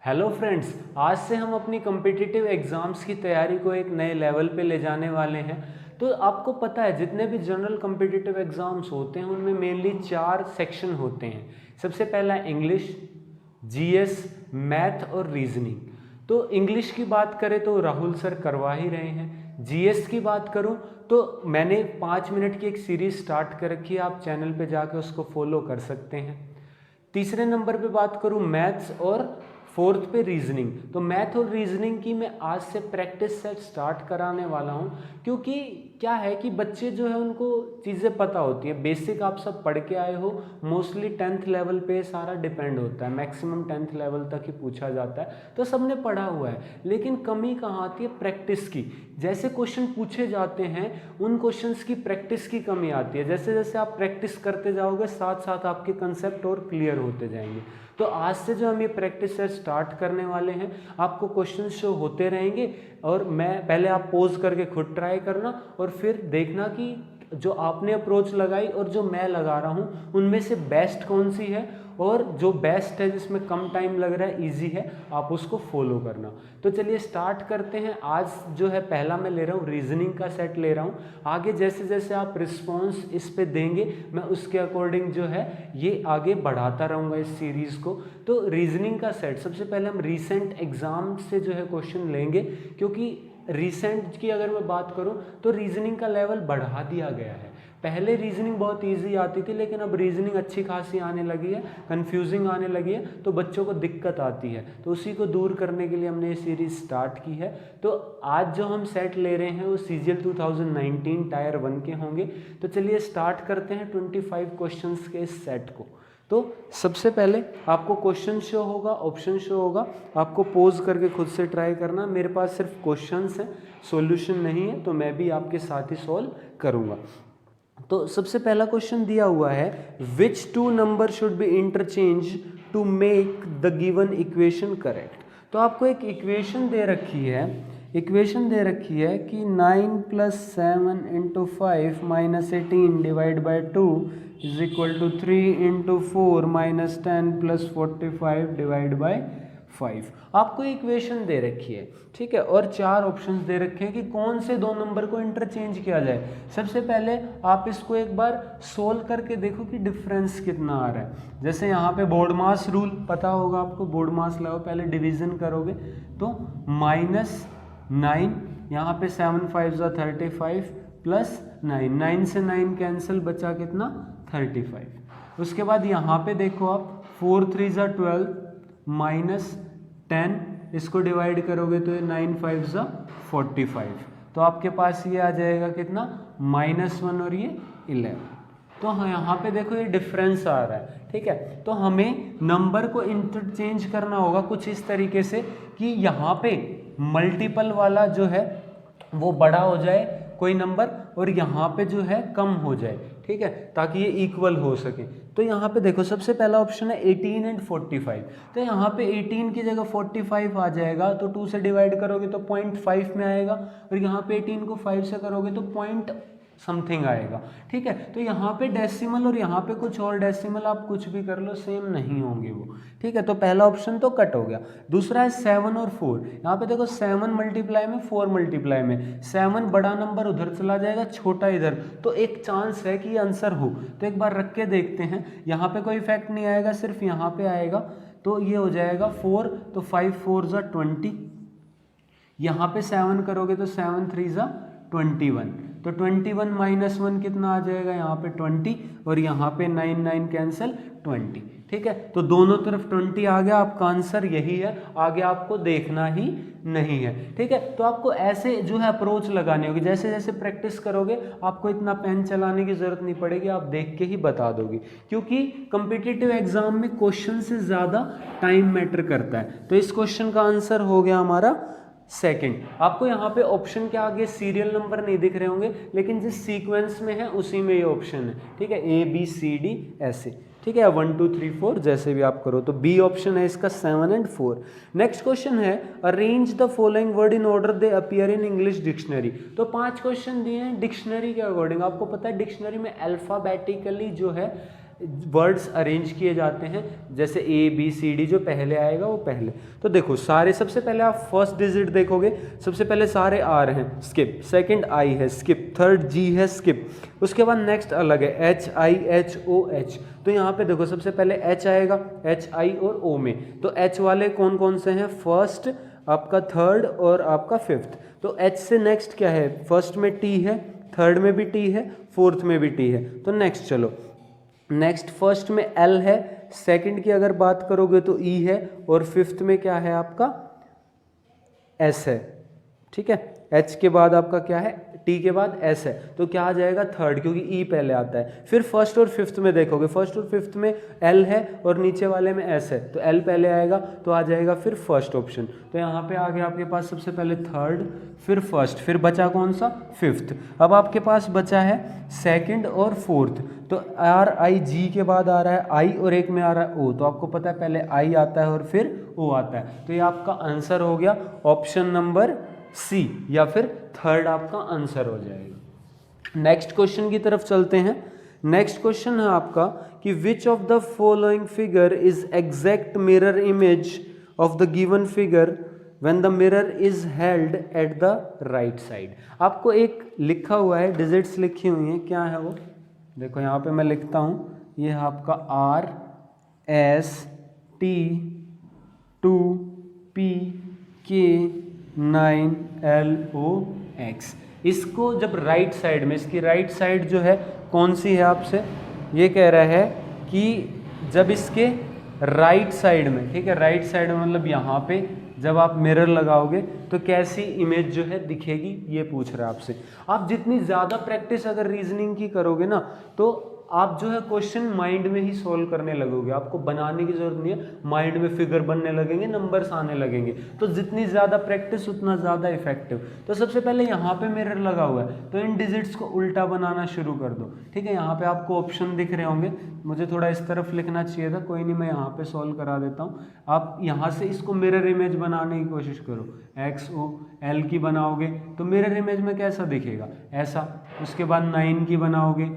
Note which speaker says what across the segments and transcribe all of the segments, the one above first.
Speaker 1: Hello friends, आज से हम अपनी कॉम्पिटिटिव एग्ज़ाम्स की तैयारी को एक नए लेवल पे ले जाने वाले हैं। तो आपको पता है जितने भी जनरल कॉम्पिटिटिव एग्ज़ाम्स होते हैं उनमें मेनली 4 सेक्शन होते हैं। सबसे पहला इंग्लिश, जीएस, मैथ और रीजनिंग। तो इंग्लिश की बात करें तो राहुल सर करवा ही रहे हैं। जीएस की बात करूं तो मैंने 5 मिनट की एक सीरीज़ स्टार्ट कर रखी है, आप चैनल पे जाके उसको फॉलो कर सकते हैं। तीसरे नंबर पे बात करूं मैथ्स और फोर्थ पे रीजनिंग। तो मैथ और रीजनिंग की मैं आज से प्रैक्टिस सेट स्टार्ट कराने वाला हूं, क्योंकि क्या है कि बच्चे जो है उनको चीज़ें पता होती है, बेसिक आप सब पढ़ के आए हो। मोस्टली 10th लेवल पे सारा डिपेंड होता है, मैक्सिमम 10th लेवल तक ही पूछा जाता है, तो सबने पढ़ा हुआ है। लेकिन कमी कहाँ आती है? प्रैक्टिस की। जैसे क्वेश्चन पूछे जाते हैं उन क्वेश्चंस की प्रैक्टिस की कमी आती है। जैसे जैसे आप प्रैक्टिस करते जाओगे साथ साथ आपके कंसेप्ट और क्लियर होते जाएंगे। तो आज से जो हम ये प्रैक्टिस सेट स्टार्ट करने वाले हैं, आपको क्वेश्चन शो होते रहेंगे और मैं पहले आप पोज करके खुद ट्राई करना और फिर देखना कि जो आपने अप्रोच लगाई और जो मैं लगा रहा हूँ उनमें से बेस्ट कौन सी है, और जो बेस्ट है जिसमें कम टाइम लग रहा है, इजी है, आप उसको फॉलो करना। तो चलिए स्टार्ट करते हैं। आज जो है पहला मैं ले रहा हूँ रीजनिंग का सेट ले रहा हूँ। आगे जैसे जैसे आप रिस्पॉन्स इस पे देंगे मैं उसके अकॉर्डिंग जो है ये आगे बढ़ाता रहूँगा इस सीरीज़ को। तो रीजनिंग का सेट सबसे पहले हम रीसेंट एग्जाम से जो है क्वेश्चन लेंगे, क्योंकि रिसेंट की अगर मैं बात करूं तो रीजनिंग का लेवल बढ़ा दिया गया है। पहले रीजनिंग बहुत इजी आती थी, लेकिन अब रीजनिंग अच्छी खासी आने लगी है, कंफ्यूजिंग आने लगी है, तो बच्चों को दिक्कत आती है। तो उसी को दूर करने के लिए हमने ये सीरीज स्टार्ट की है। तो आज जो हम सेट ले रहे हैं वो CGL 2019 टायर 1 के होंगे। तो चलिए स्टार्ट करते हैं 25 क्वेश्चन के इस सेट को। तो सबसे पहले आपको क्वेश्चन शो होगा, ऑप्शन शो होगा, आपको पोज करके खुद से ट्राई करना। मेरे पास सिर्फ क्वेश्चंस हैं, सॉल्यूशन नहीं है, तो मैं भी आपके साथ ही सॉल्व करूंगा। तो सबसे पहला क्वेश्चन दिया हुआ है, which two number should be interchange to make the given equation correct. तो आपको एक इक्वेशन दे रखी है, कि 9 + 7 × 5 - 18 divide by 2 is equal to 3 × 4 - 10 + 45 divide by 5। आपको इक्वेशन दे रखी है, ठीक है, और 4 ऑप्शंस दे रखे हैं कि कौन से दो नंबर को इंटरचेंज किया जाए। सबसे पहले आप इसको एक बार सोल्व करके देखो कि डिफरेंस कितना आ रहा है। जैसे यहाँ पे बोर्ड मास रूल पता होगा आपको, बोर्ड मास लगाओ, पहले डिवीजन करोगे तो -9, यहाँ पे 7 × 5 = 35 प्लस 9 से 9 कैंसिल, बचा कितना 35। उसके बाद यहाँ पे देखो आप 4 × 3 = 12 -10, इसको डिवाइड करोगे तो ये 9 × 5 = 45। तो आपके पास ये आ जाएगा कितना -1 और ये 11। तो हाँ यहाँ पे देखो ये डिफरेंस आ रहा है, ठीक है। तो हमें नंबर को इंटरचेंज करना होगा कुछ इस तरीके से कि यहाँ पे मल्टीपल वाला जो है वो बड़ा हो जाए कोई नंबर, और यहाँ पे जो है कम हो जाए, ठीक है, ताकि ये इक्वल हो सके। तो यहाँ पे देखो सबसे पहला ऑप्शन है 18 और 45। तो यहाँ पे 18 की जगह 45 आ जाएगा, तो 2 से डिवाइड करोगे तो 0.5 में आएगा, और यहाँ पे 18 को 5 से करोगे तो पॉइंट समथिंग आएगा, ठीक है। तो यहाँ पे डेसिमल और यहाँ पे कुछ और डेसिमल, आप कुछ भी कर लो सेम नहीं होंगे वो, ठीक है। तो पहला ऑप्शन तो कट हो गया। दूसरा है 7 और 4। यहाँ पे देखो 7 मल्टीप्लाई में 4 मल्टीप्लाई में, 7 बड़ा नंबर उधर चला जाएगा, छोटा इधर, तो एक चांस है कि ये आंसर हो। तो एक बार रख के देखते हैं, यहाँ पे कोई इफेक्ट नहीं आएगा, सिर्फ यहाँ पे आएगा। तो ये हो जाएगा 4, तो 5 × 4 = 20, यहाँ पे 7 करोगे तो 7 × 3 = 21, तो 21 - 1 कितना आ जाएगा यहाँ पे 20, और यहाँ पे 9 कैंसिल 20, ठीक है। तो दोनों तरफ 20 आ गया, आपका आंसर यही है, आगे आपको देखना ही नहीं है, ठीक है। तो आपको ऐसे जो है अप्रोच लगानी होगी, जैसे जैसे प्रैक्टिस करोगे आपको इतना पेन चलाने की जरूरत नहीं पड़ेगी, आप देख के ही बता दोगे, क्योंकि कॉम्पिटिटिव एग्जाम में क्वेश्चन से ज़्यादा टाइम मैटर करता है। तो इस क्वेश्चन का आंसर हो गया हमारा सेकंड। आपको यहाँ पे ऑप्शन के आगे सीरियल नंबर नहीं दिख रहे होंगे, लेकिन जिस सीक्वेंस में है उसी में ये ऑप्शन है, ठीक है, ABCD ऐसे, ठीक है, 1 2 3 4 जैसे भी आप करो। तो बी ऑप्शन है इसका 7 और 4। नेक्स्ट क्वेश्चन है, arrange the following word in order they appear in English dictionary. तो 5 क्वेश्चन दिए हैं डिक्शनरी के अकॉर्डिंग। आपको पता है डिक्शनरी में अल्फाबेटिकली जो है वर्ड्स अरेंज किए जाते हैं, जैसे ए बी सी डी, जो पहले आएगा वो पहले। तो देखो सारे, सबसे पहले आप फर्स्ट डिजिट देखोगे, सबसे पहले सारे आर हैं, स्किप, सेकंड आई है, स्किप, थर्ड जी है, स्किप, उसके बाद नेक्स्ट अलग है H I H O H. तो यहाँ पे देखो सबसे पहले एच आएगा, एच आई और ओ में, तो एच वाले कौन कौन से हैं, फर्स्ट, आपका थर्ड और आपका फिफ्थ। तो एच से नेक्स्ट क्या है, फर्स्ट में टी है, थर्ड में भी टी है, फोर्थ में भी टी है। तो नेक्स्ट चलो, नेक्स्ट फर्स्ट में एल है, सेकंड की अगर बात करोगे तो ई है, और फिफ्थ में क्या है आपका एस है। ठीक है, एच के बाद आपका क्या है, टी के बाद एस है, तो क्या आ जाएगा थर्ड, क्योंकि ई पहले आता है। फिर फर्स्ट और फिफ्थ में देखोगे, फर्स्ट और फिफ्थ में एल है और नीचे वाले में एस है, तो एल पहले आएगा, तो आ जाएगा फिर फर्स्ट ऑप्शन। तो यहाँ पे आ गया आपके पास सबसे पहले थर्ड, फिर फर्स्ट, फिर बचा कौन सा, फिफ्थ। अब आपके पास बचा है सेकंड और फोर्थ, तो आर आई जी के बाद आ रहा है आई और एक में आ रहा है ओ, तो आपको पता है पहले आई आता है और फिर ओ आता है। तो ये आपका आंसर हो गया ऑप्शन नंबर सी, या फिर थर्ड आपका आंसर हो जाएगा। नेक्स्ट क्वेश्चन की तरफ चलते हैं। नेक्स्ट क्वेश्चन है आपका कि which of the following figure is exact mirror image of the given figure when the mirror is held at the right side. आपको एक लिखा हुआ है, डिजिट्स लिखी हुई हैं, क्या है वो, देखो यहाँ पे मैं लिखता हूँ, ये है आपका आर एस टी 2 पी के 9 एल ओ एक्स। इसको जब राइट साइड में, इसकी राइट साइड जो है कौन सी है, आपसे ये कह रहा है कि जब इसके राइट साइड में, ठीक है, राइट साइड में मतलब यहाँ पे जब आप मिरर लगाओगे तो कैसी इमेज जो है दिखेगी, ये पूछ रहा है आपसे। आप जितनी ज़्यादा प्रैक्टिस अगर रीजनिंग की करोगे ना, तो आप जो है क्वेश्चन माइंड में ही सॉल्व करने लगोगे, आपको बनाने की जरूरत नहीं है, माइंड में फिगर बनने लगेंगे, नंबर्स आने लगेंगे। तो जितनी ज़्यादा प्रैक्टिस उतना ज़्यादा इफेक्टिव। तो सबसे पहले यहाँ पे मिरर लगा हुआ है, तो इन डिजिट्स को उल्टा बनाना शुरू कर दो। ठीक है, यहाँ पे आपको ऑप्शन दिख रहे होंगे, मुझे थोड़ा इस तरफ लिखना चाहिए था, कोई नहीं, मैं यहाँ पे सॉल्व करा देता हूँ। आप यहाँ से इसको मिरर इमेज बनाने की कोशिश करो, एक्स ओ एल की बनाओगे तो मिरर इमेज में कैसा दिखेगा, ऐसा। उसके बाद 9 की बनाओगे,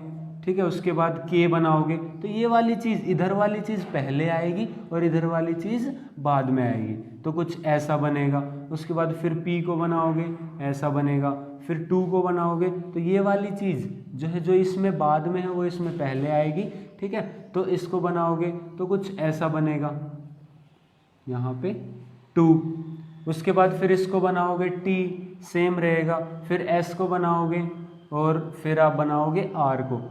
Speaker 1: ठीक है, उसके बाद के बनाओगे, तो ये वाली चीज़, इधर वाली चीज़ पहले आएगी और इधर वाली चीज़ बाद में आएगी, तो कुछ ऐसा बनेगा। उसके बाद फिर पी को बनाओगे, ऐसा बनेगा। फिर 2 को बनाओगे तो ये वाली चीज़ जो है, जो इसमें बाद में है वो इसमें पहले आएगी। ठीक है, तो इसको बनाओगे तो कुछ ऐसा बनेगा, यहाँ पे 2। उसके बाद फिर इसको बनाओगे, टी सेम रहेगा। फिर एस को बनाओगे और फिर आप बनाओगे आर को।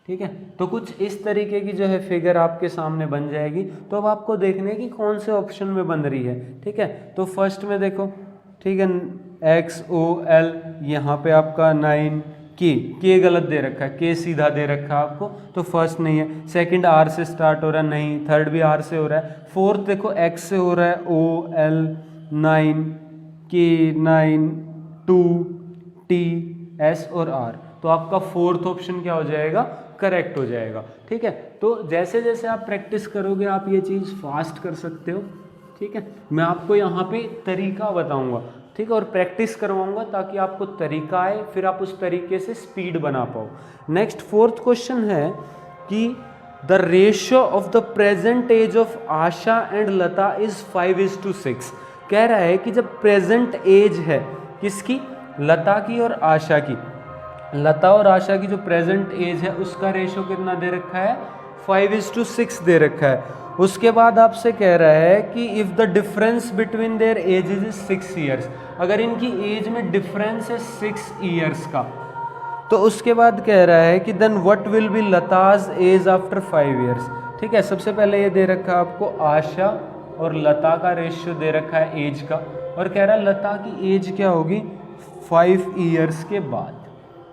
Speaker 1: ठीक है, तो कुछ इस तरीके की जो है फिगर आपके सामने बन जाएगी। तो अब आपको देखने की कौन से ऑप्शन में बन रही है। ठीक है, तो फर्स्ट में देखो, ठीक है, एक्स ओ एल, यहाँ पे आपका 9 के गलत दे रखा है, के सीधा दे रखा है आपको, तो फर्स्ट नहीं है। सेकंड आर से स्टार्ट हो रहा है, नहीं। थर्ड भी आर से हो रहा है। फोर्थ देखो एक्स से हो रहा है, ओ एल 9 के 9 2 टी एस और आर, तो आपका फोर्थ ऑप्शन क्या हो जाएगा, करेक्ट हो जाएगा। ठीक है, तो जैसे जैसे आप प्रैक्टिस करोगे आप ये चीज़ फास्ट कर सकते हो। ठीक है, मैं आपको यहाँ पे तरीका बताऊंगा, ठीक है, और प्रैक्टिस करवाऊंगा ताकि आपको तरीका आए, फिर आप उस तरीके से स्पीड बना पाओ। नेक्स्ट फोर्थ क्वेश्चन है कि the ratio of the present age of Asha and Lata is 5:6। कह रहा है कि जब प्रेजेंट एज है किसकी, लता की और आशा की, लता और आशा की जो प्रेजेंट एज है उसका रेशियो कितना दे रखा है, 5:6 दे रखा है। उसके बाद आपसे कह रहा है कि if the difference between their edges is 6 years, अगर इनकी एज में डिफरेंस है 6 ईयर्स का, तो उसके बाद कह रहा है कि then what will be Lata's age after 5 years. ठीक है, सबसे पहले ये दे रखा है आपको आशा और लता का रेशियो दे रखा है एज का, और कह रहा है लता की एज क्या होगी 5 ईयर्स के बाद।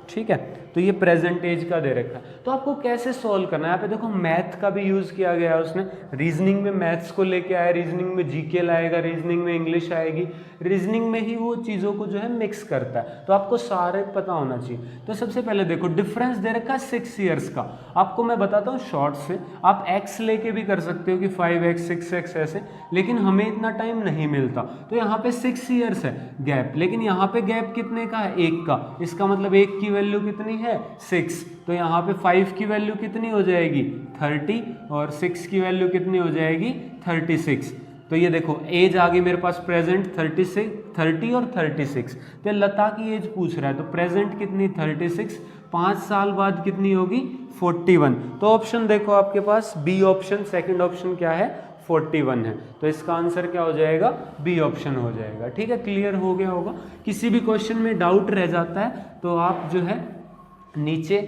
Speaker 1: ठीक है, तो ये प्रेजेंट एज का दे रखा है। तो आपको कैसे सॉल्व करना है, यहाँ पे देखो मैथ का भी यूज़ किया गया है उसने, रीजनिंग में मैथ्स को लेके आया, रीजनिंग में जीके लाएगा, रीजनिंग में इंग्लिश आएगी, रीजनिंग में ही वो चीज़ों को जो है मिक्स करता है, तो आपको सारे पता होना चाहिए। तो सबसे पहले देखो डिफरेंस दे रखा है 6 ईयर्स का, आपको मैं बताता हूँ शॉर्ट से, आप x लेके भी कर सकते हो कि 5x 6x ऐसे, लेकिन हमें इतना टाइम नहीं मिलता, तो यहाँ पे 6 ईयर्स है गैप, लेकिन यहाँ पे गैप कितने का है, 1 का, इसका मतलब 1 की वैल्यू कितनी है है 6, तो यहाँ पे 5 की वैल्यू कितनी हो जाएगी 30 और 6 की वैल्यू कितनी हो जाएगी 36। तो ये देखो एज आ गई मेरे पास प्रेजेंट 30 और 36। तो लता की एज पूछ रहा है, तो प्रेजेंट कितनी 36, 5 साल बाद कितनी होगी 41। तो ऑप्शन देखो आपके पास बी ऑप्शन, सेकंड ऑप्शन क्या है 41 है। तो इसका आंसर क्या हो जाएगा बी ऑप्शन हो जाएगा। ठीक है, क्लियर हो गया होगा। किसी भी क्वेश्चन में डाउट रह जाता है तो आप जो है नीचे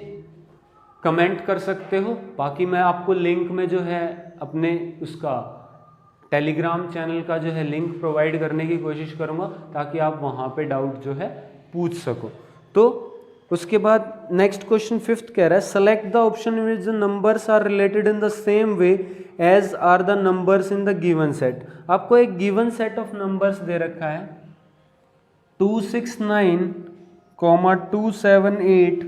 Speaker 1: कमेंट कर सकते हो। बाकी मैं आपको लिंक में जो है अपने उसका टेलीग्राम चैनल का जो है लिंक प्रोवाइड करने की कोशिश करूंगा ताकि आप वहां पे डाउट जो है पूछ सको। तो उसके बाद नेक्स्ट क्वेश्चन फिफ्थ कह रहा है select the option which the numbers are related in the same way as are the numbers in the given set. आपको एक गिवन सेट ऑफ नंबर्स दे रखा है 269, 278,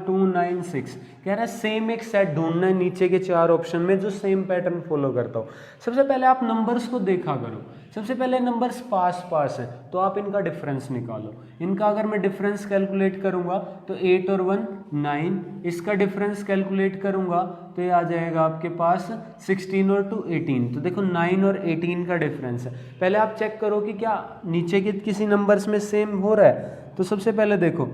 Speaker 1: 296। कह रहा है सेम एक सेट ढूंढना है नीचे के 4 ऑप्शन में जो सेम पैटर्न फॉलो करता हो। सबसे पहले आप नंबर्स को देखा करो। सबसे पहले नंबर्स पास पास है तो आप इनका डिफरेंस निकालो। इनका अगर मैं डिफरेंस कैलकुलेट करूंगा तो 8 और 1 9, इसका डिफरेंस कैलकुलेट करूंगा तो ये आ जाएगा आपके पास 16 और 2 18। तो देखो 9 और 18 का डिफरेंस है। पहले आप चेक करो कि क्या नीचे के किसी नंबर्स में सेम हो रहा है। तो सबसे पहले देखो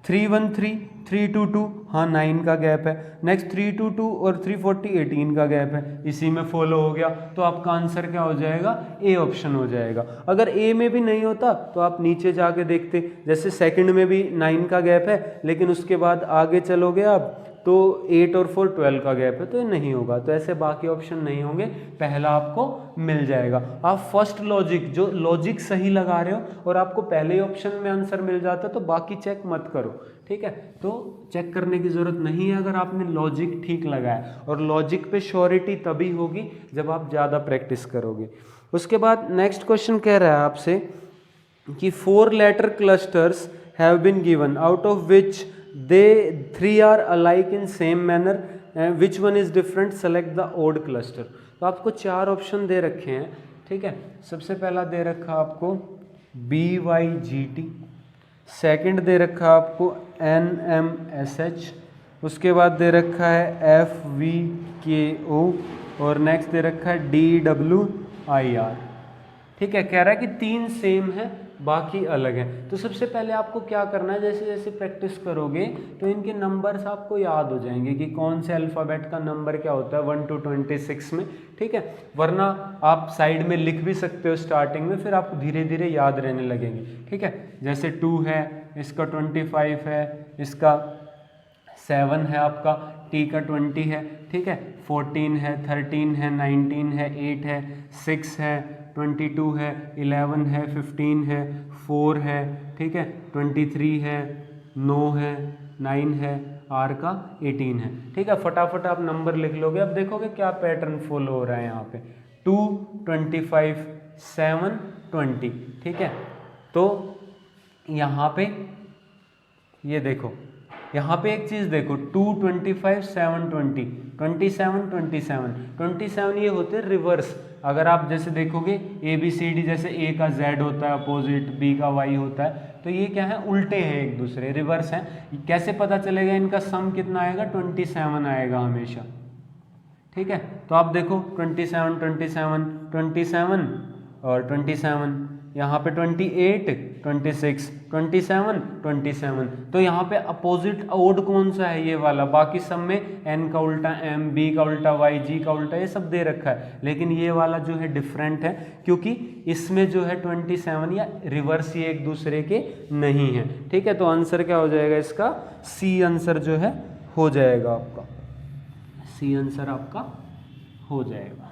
Speaker 1: 313, 322, हाँ 9 का गैप है। नेक्स्ट 322 और 340 18 का गैप है, इसी में फॉलो हो गया। तो आपका आंसर क्या हो जाएगा ए ऑप्शन हो जाएगा। अगर ए में भी नहीं होता तो आप नीचे जाके देखते, जैसे सेकंड में भी 9 का गैप है लेकिन उसके बाद आगे चलोगे आप तो 8 और 4 12 का गैप है, तो ये नहीं होगा। तो ऐसे बाकी ऑप्शन नहीं होंगे, पहला आपको मिल जाएगा। आप फर्स्ट लॉजिक जो लॉजिक सही लगा रहे हो और आपको पहले ही ऑप्शन में आंसर मिल जाता है तो बाकी चेक मत करो। ठीक है, तो चेक करने की ज़रूरत नहीं है अगर आपने लॉजिक ठीक लगाया। और लॉजिक पे श्योरिटी तभी होगी जब आप ज़्यादा प्रैक्टिस करोगे। उसके बाद नेक्स्ट क्वेश्चन कह रहा है आपसे कि 4 letter clusters have been given out of which they 3 are alike in same manner, which one is different, select the odd cluster। तो आपको 4 ऑप्शन दे रखे हैं। ठीक है, सबसे पहला दे रखा आपको BYGT, सेकंड दे रखा आपको NMSH, उसके बाद दे रखा है FVKO और नेक्स्ट दे रखा है DWIR। ठीक है, कह रहा है कि 3 सेम है बाकी अलग है। तो सबसे पहले आपको क्या करना है, जैसे जैसे प्रैक्टिस करोगे तो इनके नंबर्स आपको याद हो जाएंगे कि कौन से अल्फ़ाबेट का नंबर क्या होता है 1 to 26 में। ठीक है, वरना आप साइड में लिख भी सकते हो स्टार्टिंग में, फिर आपको धीरे धीरे याद रहने लगेंगे। ठीक है, जैसे 2 है, इसका 25 है, इसका 7 है, आपका T का 20 है। ठीक है, 14 है, 13 है, 19 है, 8 है, 6 है, 22 है, 11 है, 15 है, 4 है। ठीक है, 23 है, 9 है, 9 है, R का 18 है। ठीक है, फटाफट आप नंबर लिख लोगे। अब देखोगे क्या पैटर्न फॉलो हो रहा है यहाँ पे 2 25 7 20। ठीक है, तो यहाँ पे ये देखो, यहाँ पे एक चीज़ देखो 2 25 7 20 27 27 27 ये होते हैं रिवर्स। अगर आप जैसे देखोगे ABCD, जैसे A का Z होता है अपोजिट, B का Y होता है, तो ये क्या है उल्टे हैं एक दूसरे, रिवर्स हैं। कैसे पता चलेगा इनका सम कितना आएगा 27 आएगा हमेशा। ठीक है, तो आप देखो 27 27 27 और 27, यहाँ पे 28 26 27 27। तो यहाँ पे अपोजिट ओड कौन सा है ये वाला, बाकी सब में N का उल्टा M, B का उल्टा Y, G का उल्टा, ये सब दे रखा है। लेकिन ये वाला जो है डिफरेंट है क्योंकि इसमें जो है 27 या रिवर्स ये एक दूसरे के नहीं है। ठीक है, तो आंसर क्या हो जाएगा इसका C आंसर जो है हो जाएगा आपका, C आंसर आपका हो जाएगा।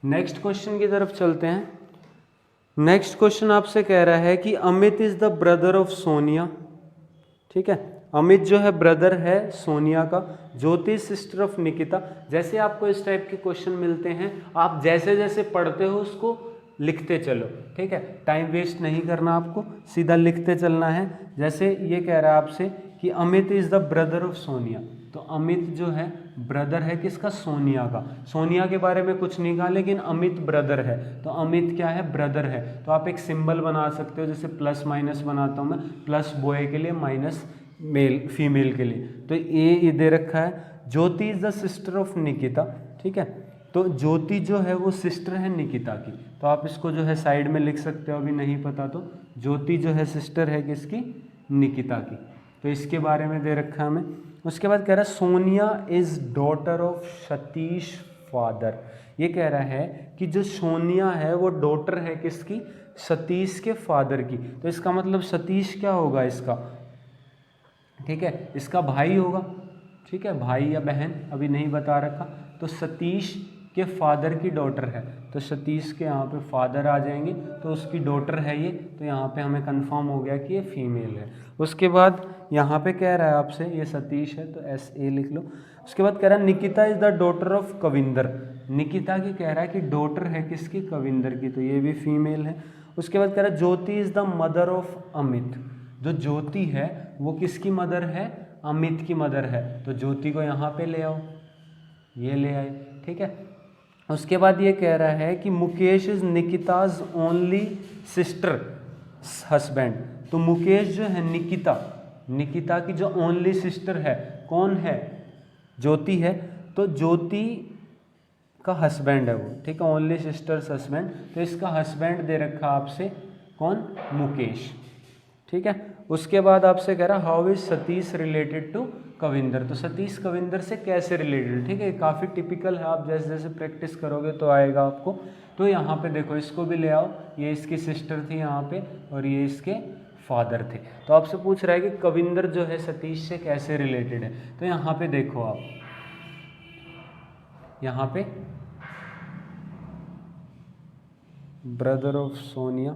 Speaker 1: नेक्स्ट क्वेश्चन की तरफ चलते हैं। नेक्स्ट क्वेश्चन आपसे कह रहा है कि Amit is the brother of Sonia. ठीक है, अमित जो है ब्रदर है सोनिया का, ज्योति सिस्टर ऑफ निकिता। जैसे आपको इस टाइप के क्वेश्चन मिलते हैं, आप जैसे जैसे पढ़ते हो उसको लिखते चलो। ठीक है, टाइम वेस्ट नहीं करना, आपको सीधा लिखते चलना है। जैसे ये कह रहा है आपसे कि Amit is the brother of Sonia, तो अमित जो है ब्रदर है किसका, सोनिया का। सोनिया के बारे में कुछ नहीं कहा, लेकिन अमित ब्रदर है, तो अमित क्या है, ब्रदर है। तो आप एक सिंबल बना सकते हो, जैसे प्लस माइनस बनाता हूँ मैं, प्लस बॉय के लिए, माइनस मेल फीमेल के लिए। तो ये दे रखा है। Jyoti is the sister of Nikita, ठीक है। तो ज्योति जो है वो सिस्टर है निकिता की, तो आप इसको जो है साइड में लिख सकते हो, अभी नहीं पता तो। ज्योति जो है सिस्टर है किसकी, निकिता की। तो इसके बारे में दे रखा है हमें। उसके बाद कह रहा है Sonia is daughter of Satish father. ये कह रहा है कि जो सोनिया है वो डॉटर है किसकी, सतीश के फादर की। तो इसका मतलब सतीश क्या होगा इसका, ठीक है, इसका भाई होगा, ठीक है, भाई या बहन अभी नहीं बता रखा। तो सतीश के फादर की डॉटर है, तो सतीश के यहाँ पे फादर आ जाएंगे, तो उसकी डॉटर है ये। तो यहाँ पे हमें कंफर्म हो गया कि ये फीमेल है। उसके बाद यहाँ पे कह रहा है आपसे, ये सतीश है तो SA लिख लो। उसके बाद कह रहा है Nikita is the daughter of Kavinder. Nikita की कह रहा है कि डॉटर है किसकी, कविंदर की, तो ये भी फीमेल है। उसके बाद कह रहा है Jyoti is the mother of Amit. जो ज्योति है वो किसकी मदर है, अमित की मदर है। तो ज्योति को यहाँ पे ले आओ, ये ले आए, ठीक है। उसके बाद ये कह रहा है कि Mukesh is Nikita's only sister husband. तो मुकेश जो है निकिता की जो ओनली सिस्टर है, कौन है, ज्योति है। तो ज्योति का हस्बैंड है वो, ठीक है, ओनली सिस्टर्स हस्बैंड। तो इसका हस्बैंड दे रखा आपसे कौन, मुकेश, ठीक है। उसके बाद आपसे कह रहा how is Satish related to Kavinder. तो सतीश कविंदर से कैसे रिलेटेड, ठीक है, काफ़ी टिपिकल है, आप जैसे जैसे प्रैक्टिस करोगे तो आएगा आपको। तो यहाँ पे देखो, इसको भी ले आओ, ये इसकी सिस्टर थी यहाँ पे और ये इसके फादर थे। तो आपसे पूछ रहा है कि कविंदर जो है सतीश से कैसे रिलेटेड है। तो यहाँ पे देखो आप, यहाँ पे ब्रदर ऑफ सोनिया,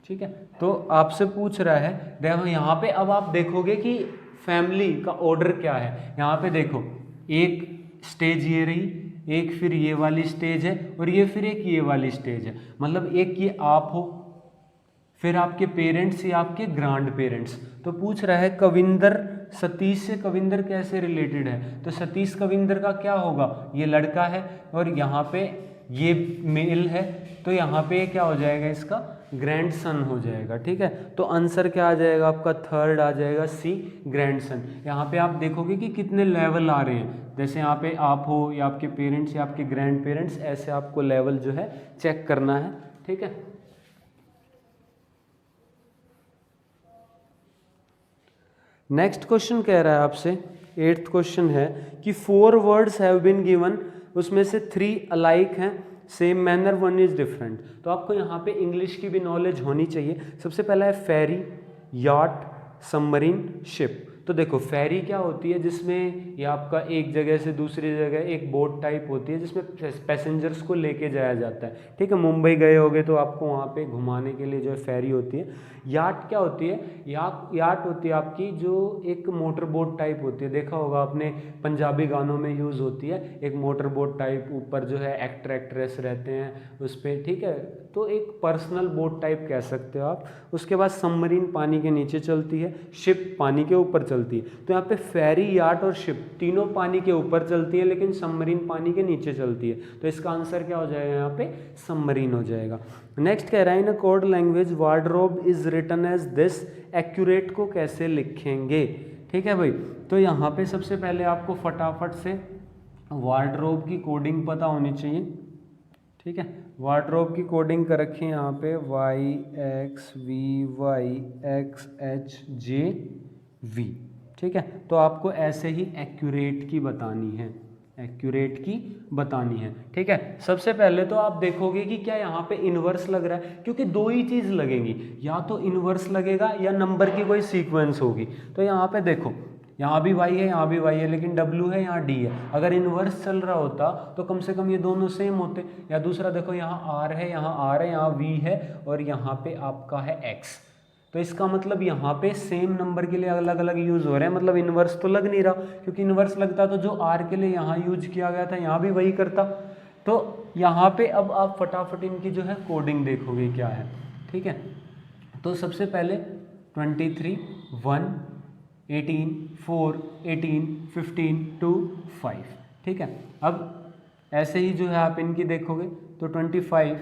Speaker 1: ठीक है। तो आपसे पूछ रहा है, देखो यहाँ पे अब आप देखोगे कि फैमिली का ऑर्डर क्या है। यहाँ पे देखो, एक स्टेज ये रही, एक फिर ये वाली स्टेज है, और ये फिर एक ये वाली स्टेज है। मतलब एक ये आप हो, फिर आपके पेरेंट्स या आपके ग्रैंड पेरेंट्स। तो पूछ रहा है कविंदर, सतीश से कविंदर कैसे रिलेटेड है। तो सतीश कविंदर का क्या होगा, ये लड़का है और यहाँ पे ये मेल है, तो यहाँ पे क्या हो जाएगा, इसका ग्रैंडसन हो जाएगा, ठीक है। तो आंसर क्या आ जाएगा आपका, थर्ड आ जाएगा, C ग्रैंडसन। यहाँ पे आप देखोगे कि कितने लेवल आ रहे हैं, जैसे यहाँ पे आप हो या आपके पेरेंट्स या आपके ग्रैंड पेरेंट्स, ऐसे आपको लेवल जो है चेक करना है, ठीक है। नेक्स्ट क्वेश्चन कह रहा है आपसे, 8th क्वेश्चन है कि 4 वर्ड्स हैव बीन गिवन, उसमें से 3 अलाइक हैं, सेम मैनर, 1 इज डिफरेंट। तो आपको यहाँ पे इंग्लिश की भी नॉलेज होनी चाहिए। सबसे पहला है फेरी, याट, सबमरीन, शिप। तो देखो फेरी क्या होती है, जिसमें ये आपका एक जगह से दूसरी जगह एक बोट टाइप होती है, जिसमें पैसेंजर्स को लेके जाया जाता है, ठीक है। मुंबई गए होगे तो आपको वहाँ पे घुमाने के लिए जो है फेरी होती है। याट क्या होती है, याट होती है आपकी जो एक मोटर बोट टाइप होती है, देखा होगा आपने पंजाबी गानों में यूज़ होती है, एक मोटर बोट टाइप, ऊपर जो है एक्टर एक्ट्रेस रहते हैं उस पर, ठीक है। तो एक पर्सनल बोट टाइप कह सकते हो आप। उसके बाद सबमरीन पानी के नीचे चलती है, शिप पानी के ऊपर चलती है। तो यहाँ पे फेरी, याट और शिप तीनों पानी के ऊपर चलती है, लेकिन सबमरीन पानी के नीचे चलती है। तो इसका आंसर क्या हो जाएगा, यहाँ पे सबमरीन हो जाएगा। नेक्स्ट कह रहा है in a code language wardrobe is written as this, accurate को कैसे लिखेंगे, ठीक है भाई। तो यहाँ पे सबसे पहले आपको फटाफट से वार्डरोब की कोडिंग पता होनी चाहिए, ठीक है। वार्डरोब की कोडिंग कर रखी है यहाँ पे YXVYXHJV, ठीक है। तो आपको ऐसे ही एक्यूरेट की बतानी है, एक्यूरेट की बतानी है, ठीक है। सबसे पहले तो आप देखोगे कि क्या यहाँ पे इन्वर्स लग रहा है, क्योंकि 2 ही चीज़ लगेंगी, या तो इन्वर्स लगेगा या नंबर की कोई सीक्वेंस होगी। तो यहाँ पे देखो, यहाँ भी y है, यहाँ भी y है, लेकिन w है, यहाँ d है। अगर इन्वर्स चल रहा होता तो कम से कम ये दोनों सेम होते। या दूसरा देखो, यहाँ r है, यहाँ r है, यहाँ v है और यहाँ पे आपका है x। तो इसका मतलब यहाँ पे सेम नंबर के लिए अलग अलग यूज़ हो रहे हैं, मतलब इन्वर्स तो लग नहीं रहा, क्योंकि इन्वर्स लगता तो जो r के लिए यहाँ यूज किया गया था यहाँ भी वही करता। तो यहाँ पे अब आप फटाफट इनकी जो है कोडिंग देखोगे क्या है, ठीक है। तो सबसे पहले 23 1 18, 4, 18, 15 to 5, ठीक है। अब ऐसे ही जो है आप इनकी देखोगे तो 25,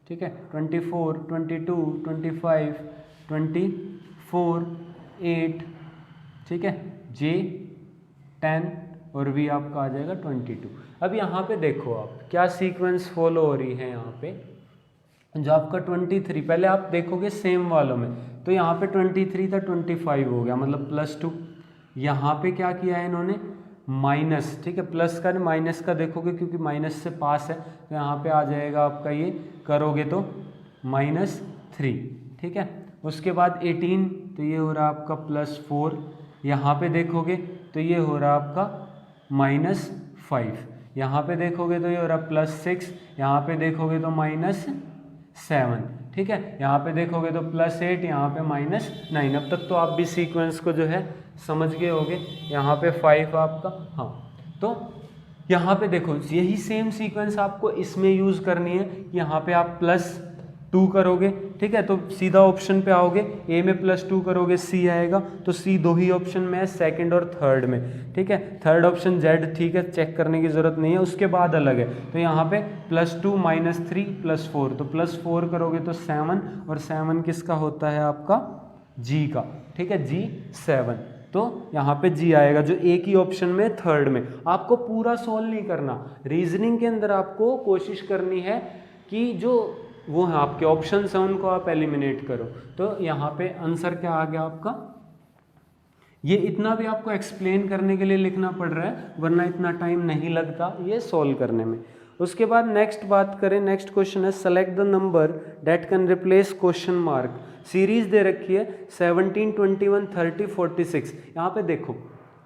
Speaker 1: ठीक है, 24, 22, 25, 24, 8, ठीक है, J 10 और V आपका आ जाएगा 22। अब यहाँ पे देखो आप क्या सीक्वेंस फॉलो हो रही है। यहाँ पे जो आपका 23, पहले आप देखोगे सेम वालों में तो यहाँ पे 23 था, 25 हो गया मतलब +2। यहाँ पे क्या किया है इन्होंने माइनस, ठीक है, प्लस का माइनस का देखोगे क्योंकि माइनस से पास है तो यहाँ पे आ जाएगा आपका ये करोगे तो -3, ठीक है। उसके बाद 18 तो ये हो रहा आपका +4, यहाँ पे देखोगे तो ये हो रहा आपका -5, यहाँ पे देखोगे तो ये हो रहा +6, यहाँ पे देखोगे तो -7, ठीक है, यहाँ पे देखोगे तो +8, यहाँ पे -9। अब तक तो आप भी सीक्वेंस को जो है समझ गए होगे। यहाँ पे 5 आपका, हाँ, तो यहाँ पे देखो यही सेम सीक्वेंस आपको इसमें यूज़ करनी है। यहाँ पे आप +2 करोगे, ठीक है, तो सीधा ऑप्शन पे आओगे, ए में +2 करोगे सी आएगा, तो सी दो ही ऑप्शन में है, सेकंड और थर्ड में, ठीक है। थर्ड ऑप्शन जेड, ठीक है, चेक करने की ज़रूरत नहीं है, उसके बाद अलग है। तो यहाँ पे +2 -3 +4, तो +4 करोगे तो 7, और 7 किसका होता है आपका जी का, ठीक है, जी 7, तो यहाँ पे जी आएगा जो एक ही ऑप्शन में थर्ड में। आपको पूरा सॉल्व नहीं करना, रीजनिंग के अंदर आपको कोशिश करनी है कि जो वो है आपके ऑप्शंस हैं उनको आप एलिमिनेट करो। तो यहाँ पे आंसर क्या आ गया आपका, ये इतना भी आपको एक्सप्लेन करने के लिए लिखना पड़ रहा है वरना इतना टाइम नहीं लगता ये सॉल्व करने में। उसके बाद नेक्स्ट बात करें, नेक्स्ट क्वेश्चन है select the number that can replace question mark. Series दे रखी है 17, 21, 30, 46। यहाँ पे देखो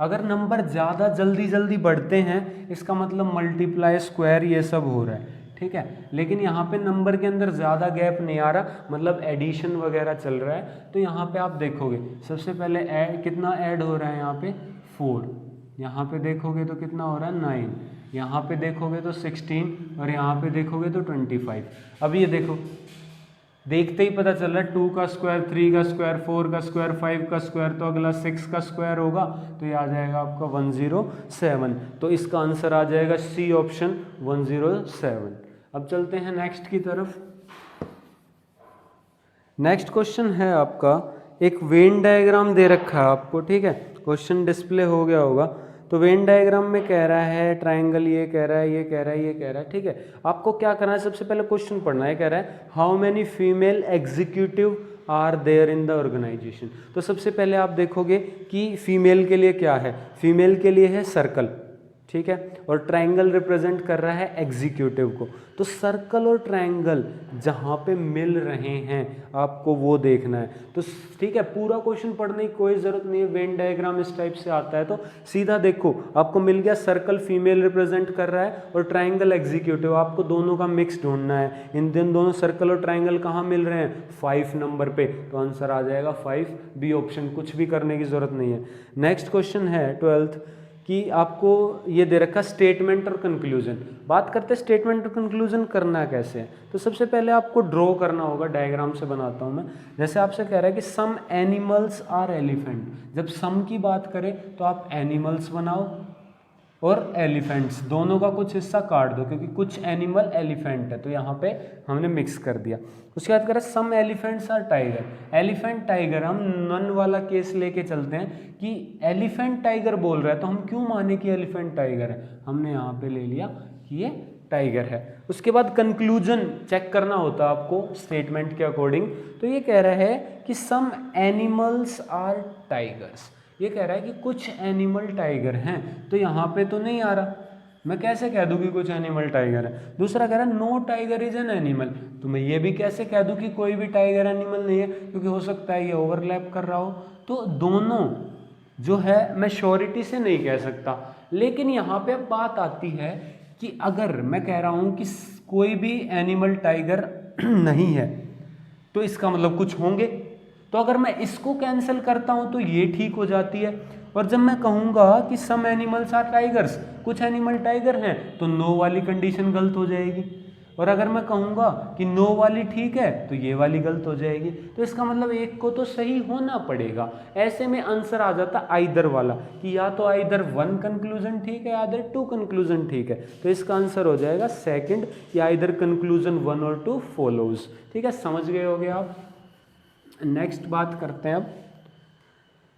Speaker 1: अगर नंबर ज़्यादा जल्दी बढ़ते हैं इसका मतलब मल्टीप्लाई, स्क्वायर ये सब हो रहा है, ठीक है। लेकिन यहाँ पे नंबर के अंदर ज़्यादा गैप नहीं आ रहा, मतलब एडिशन वगैरह चल रहा है। तो यहाँ पे आप देखोगे सबसे पहले कितना ऐड हो रहा है, यहाँ पे 4, यहाँ पे देखोगे तो कितना हो रहा है 9, यहाँ पे देखोगे तो 16, और यहाँ पे देखोगे तो 25। अब ये देखो देखते ही पता चल रहा है 2 का स्क्वायर, 3 का स्क्वायर, 4 का स्क्वायर, 5 का स्क्वायर, तो अगला 6 का स्क्वायर होगा, तो ये आ जाएगा आपका 107। तो इसका आंसर आ जाएगा सी ऑप्शन 107। अब चलते हैं नेक्स्ट की तरफ। नेक्स्ट क्वेश्चन है आपका, एक वेन डायग्राम दे रखा है आपको, ठीक है, क्वेश्चन डिस्प्ले हो गया होगा। तो वेन डायग्राम में कह रहा है ट्रायंगल, ये कह रहा है, ये कह रहा है, ये कह रहा है, ठीक है। आपको क्या करना है, सबसे पहले क्वेश्चन पढ़ना है। कह रहा है how many female executive are there in the organisation. तो सबसे पहले आप देखोगे कि फीमेल के लिए क्या है, फीमेल के लिए है सर्कल, ठीक है, और ट्रायंगल रिप्रेजेंट कर रहा है एग्जीक्यूटिव को। तो सर्कल और ट्रायंगल जहाँ पे मिल रहे हैं आपको वो देखना है। तो ठीक है, पूरा क्वेश्चन पढ़ने की कोई ज़रूरत नहीं है, वेन डायग्राम इस टाइप से आता है तो सीधा देखो आपको मिल गया, सर्कल फीमेल रिप्रेजेंट कर रहा है और ट्रायंगल एग्जीक्यूटिव, आपको दोनों का मिक्स ढूंढना है। इन दोनों सर्कल और ट्रायंगल कहाँ मिल रहे हैं, 5 नंबर पे, तो आंसर आ जाएगा 5 बी ऑप्शन, कुछ भी करने की ज़रूरत नहीं है। नेक्स्ट क्वेश्चन है 12th कि आपको ये दे रखा स्टेटमेंट और कंक्लूजन। बात करते हैं स्टेटमेंट और कंक्लूजन करना कैसे है। तो सबसे पहले आपको ड्रॉ करना होगा, डायग्राम से बनाता हूँ मैं। जैसे आपसे कह रहा है कि सम एनिमल्स आर एलिफेंट, जब सम की बात करें तो आप एनिमल्स बनाओ और एलिफेंट्स, दोनों का कुछ हिस्सा काट दो क्योंकि कुछ एनिमल एलिफेंट है, तो यहाँ पे हमने मिक्स कर दिया। उसके बाद करें some elephants are tiger, elephant tiger, हम नन वाला केस लेके चलते हैं कि एलिफेंट टाइगर बोल रहा है तो हम क्यों माने कि एलिफेंट टाइगर है, हमने यहाँ पे ले लिया कि ये टाइगर है। उसके बाद कंक्लूजन चेक करना होता है आपको स्टेटमेंट के अकॉर्डिंग। तो ये कह रहा है कि सम एनिमल्स आर टाइगर्स, ये कह रहा है कि कुछ एनिमल टाइगर हैं, तो यहाँ पे तो नहीं आ रहा, मैं कैसे कह दूँ कि कुछ एनिमल टाइगर है। दूसरा कह रहा है no tiger is an animal, तो मैं ये भी कैसे कह दूँ कि कोई भी टाइगर एनिमल नहीं है, क्योंकि हो सकता है ये ओवरलैप कर रहा हो। तो दोनों जो है मैं श्योरिटी से नहीं कह सकता, लेकिन यहाँ पे बात आती है कि अगर मैं कह रहा हूँ कि कोई भी एनिमल टाइगर नहीं है तो इसका मतलब कुछ होंगे, तो अगर मैं इसको कैंसिल करता हूं तो ये ठीक हो जाती है। और जब मैं कहूँगा कि सम एनिमल्स आर टाइगर्स, कुछ एनिमल टाइगर हैं, तो नो वाली कंडीशन गलत हो जाएगी। और अगर मैं कहूँगा कि नो वाली ठीक है तो ये वाली गलत हो जाएगी। तो इसका मतलब एक को तो सही होना पड़ेगा। ऐसे में आंसर आ जाता आइदर वाला कि या तो आइदर 1 कंक्लूजन ठीक है, आइदर 2 कंक्लूजन ठीक है। तो इसका आंसर हो जाएगा सेकंड कि आइदर कंक्लूजन 1 और 2 फॉलोज। ठीक है, समझ गए होगे आप। नेक्स्ट बात करते हैं अब।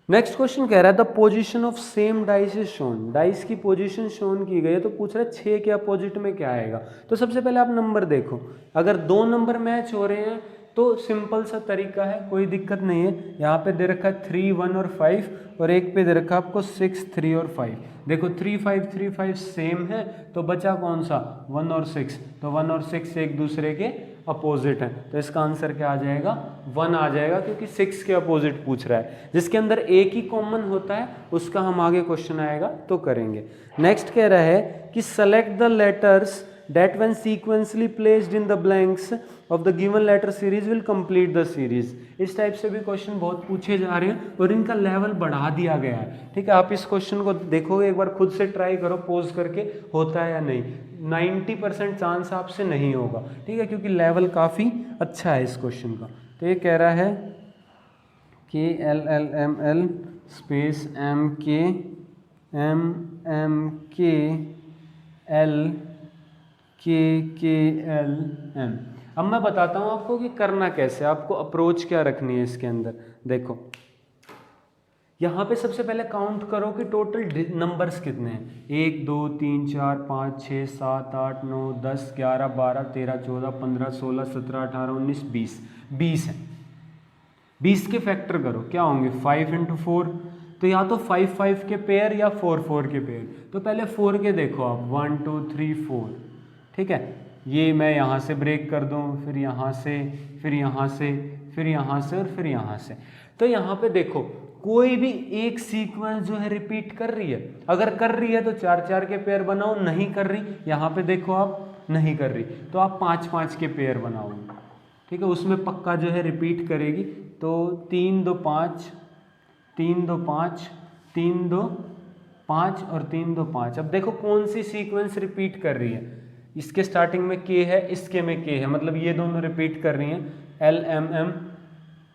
Speaker 1: नेक्स्ट क्वेश्चन कह रहा है the position of same dice is shown. Dice की पोजीशन शोन की गई है, तो पूछ रहा है 6 के अपोजिट में क्या आएगा। तो सबसे पहले आप नंबर देखो, अगर 2 नंबर मैच हो रहे हैं तो सिंपल सा तरीका है, कोई दिक्कत नहीं है। यहाँ पे दे रखा है 3, 1 और 5 और एक पे दे रखा है आपको 6, 3 और 5। देखो 3, 5, 3, 5 सेम है, तो बचा कौन सा 1 और 6। तो 1 और 6 एक दूसरे के अपोजिट है, तो इसका आंसर क्या आ जाएगा 1 आ जाएगा, क्योंकि 6 के अपोजिट पूछ रहा है। जिसके अंदर एक ही कॉमन होता है उसका हम आगे क्वेश्चन आएगा तो करेंगे। नेक्स्ट कह रहा है कि select the letters that when sequentially placed in the blanks of the given letter series will complete the series। इस टाइप से भी क्वेश्चन बहुत पूछे जा रहे हैं और इनका लेवल बढ़ा दिया गया है। ठीक है, आप इस क्वेश्चन को देखोगे एक बार खुद से ट्राई करो पॉज करके, होता है या नहीं। 90% चांस आपसे नहीं होगा। ठीक है, क्योंकि लेवल काफ़ी अच्छा है इस क्वेश्चन का। तो ये कह रहा है KLLML स्पेस MKMKLKKLM। अब मैं बताता हूँ आपको कि करना कैसे, आपको अप्रोच क्या रखनी है इसके अंदर। देखो यहाँ पे सबसे पहले काउंट करो कि टोटल नंबर्स कितने हैं। 1 2 3 4 5 6 7 8 9 10 11 12 13 14 15 16 17 18 19 20 20 है। 20 के फैक्टर करो, क्या होंगे 5 × 4, तो या तो 5 5 के पेयर या 4 4 के पेयर। तो पहले 4 के देखो आप 1 2 3 4। ठीक है, ये मैं यहाँ से ब्रेक कर दूँ, फिर यहाँ से, फिर यहाँ से, फिर यहाँ से और फिर यहाँ से। तो यहाँ पे देखो कोई भी एक सीक्वेंस जो है रिपीट कर रही है। अगर कर रही है तो 4 4 के पेयर बनाओ, नहीं कर रही, यहाँ पे देखो आप नहीं कर रही तो आप 5 5 के पेयर बनाओगे। ठीक है, उसमें पक्का जो है रिपीट करेगी। तो 3 2 5 3 2 5 3 2 5 और 3 2 5। अब देखो कौन सी सीक्वेंस रिपीट कर रही है। इसके स्टार्टिंग में के है, इसके में के है, मतलब ये दोनों रिपीट कर रही हैं। LMM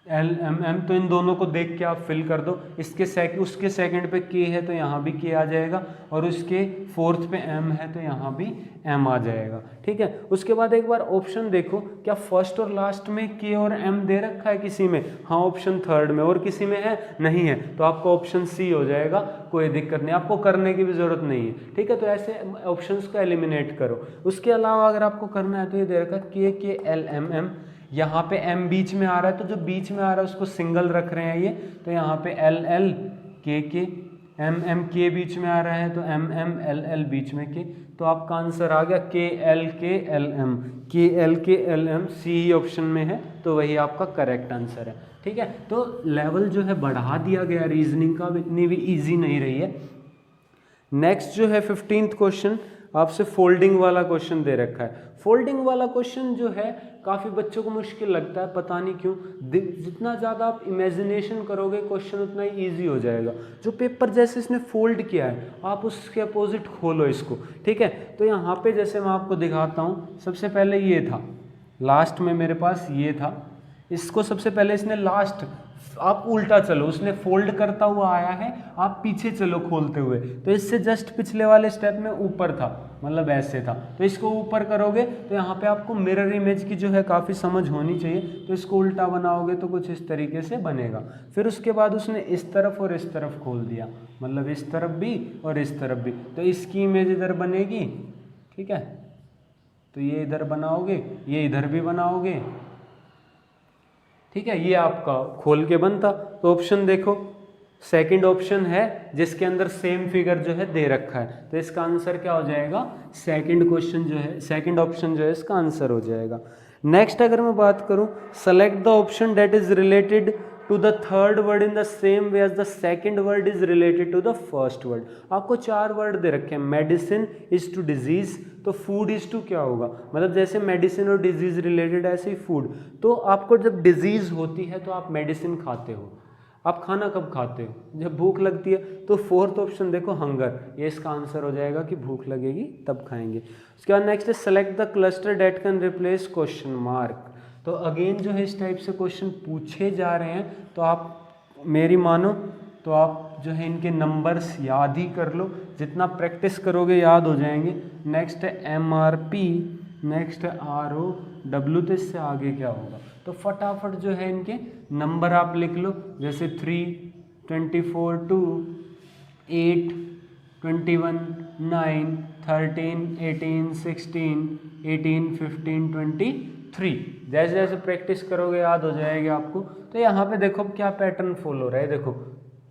Speaker 1: LMM, तो इन दोनों को देख के आप फिल कर दो। इसके उसके सेकंड पे के है तो यहाँ भी के आ जाएगा, और उसके फोर्थ पे M है तो यहाँ भी M आ जाएगा। ठीक है, उसके बाद एक बार ऑप्शन देखो, क्या फर्स्ट और लास्ट में के और M दे रखा है किसी में? हाँ, ऑप्शन थर्ड में। और किसी में है? नहीं है, तो आपका ऑप्शन C हो जाएगा। कोई दिक्कत नहीं, आपको करने की भी ज़रूरत नहीं है। ठीक है, तो ऐसे ऑप्शंस को एलिमिनेट करो। उसके अलावा अगर आपको करना है तो ये दे रखा है के LMM, यहाँ पे M बीच में आ रहा है, तो जो बीच में आ रहा है उसको सिंगल रख रहे हैं ये। तो यहाँ पे LL के MM के बीच में आ रहा है तो MM LL बीच में के। तो आपका आंसर आ गया KLKLM C ही ऑप्शन में है, तो वही आपका करेक्ट आंसर है। ठीक है, तो लेवल जो है बढ़ा दिया गया रीजनिंग का, इतनी भी ईजी नहीं रही है। नेक्स्ट जो है 15th क्वेश्चन, आपसे फोल्डिंग वाला क्वेश्चन दे रखा है। फोल्डिंग वाला क्वेश्चन जो है काफ़ी बच्चों को मुश्किल लगता है, पता नहीं क्यों। जितना ज़्यादा आप इमेजिनेशन करोगे क्वेश्चन उतना ही ईजी हो जाएगा। जो पेपर जैसे इसने फोल्ड किया है, आप उसके अपोजिट खोलो इसको। ठीक है, तो यहाँ पे जैसे मैं आपको दिखाता हूँ, सबसे पहले ये था, लास्ट में मेरे पास ये था, इसको सबसे पहले इसने लास्ट, आप उल्टा चलो, उसने फोल्ड करता हुआ आया है, आप पीछे चलो खोलते हुए, तो इससे जस्ट पिछले वाले स्टेप में ऊपर था, मतलब ऐसे था। तो इसको ऊपर करोगे तो यहाँ पे आपको मिरर इमेज की जो है काफ़ी समझ होनी चाहिए। तो इसको उल्टा बनाओगे तो कुछ इस तरीके से बनेगा। फिर उसके बाद उसने इस तरफ और इस तरफ खोल दिया, मतलब इस तरफ भी और इस तरफ भी, तो इसकी इमेज इधर बनेगी। ठीक है, तो ये इधर बनाओगे, ये इधर भी बनाओगे। ठीक है, ये आपका खोल के बनता। तो ऑप्शन देखो, सेकंड ऑप्शन है जिसके अंदर सेम फिगर जो है दे रखा है, तो इसका आंसर क्या हो जाएगा? सेकंड क्वेश्चन जो है, सेकंड ऑप्शन जो है इसका आंसर हो जाएगा। नेक्स्ट अगर मैं बात करूं, select the option that is related to the third word in the same way as the second word is related to the first word. आपको 4 वर्ड दे रखे हैं। मेडिसिन इज टू डिजीज, तो फूड इज टू क्या होगा? मतलब जैसे medicine और डिजीज रिलेटेड, ऐसे ही फूड। तो आपको जब डिजीज होती है तो आप मेडिसिन खाते हो। आप खाना कब खाते हो? जब भूख लगती है। तो फोर्थ ऑप्शन देखो हंगर, ये इसका आंसर हो जाएगा कि भूख लगेगी तब खाएंगे। उसके बाद नेक्स्ट है select the cluster date can replace question mark. तो अगेन जो है इस टाइप से क्वेश्चन पूछे जा रहे हैं, तो आप मेरी मानो तो आप जो है इनके नंबर्स याद ही कर लो, जितना प्रैक्टिस करोगे याद हो जाएंगे। नेक्स्ट है MRP, नेक्स्ट है ROW, तो इससे आगे क्या होगा? तो फटाफट जो है इनके नंबर आप लिख लो, जैसे 3, 24, 2, 8, 21, 9, 13, 18, 16, 18, 15, 23। जैसे जैसे प्रैक्टिस करोगे याद हो जाएगा आपको। तो यहाँ पे देखो क्या पैटर्न फॉलो हो रहा है, देखो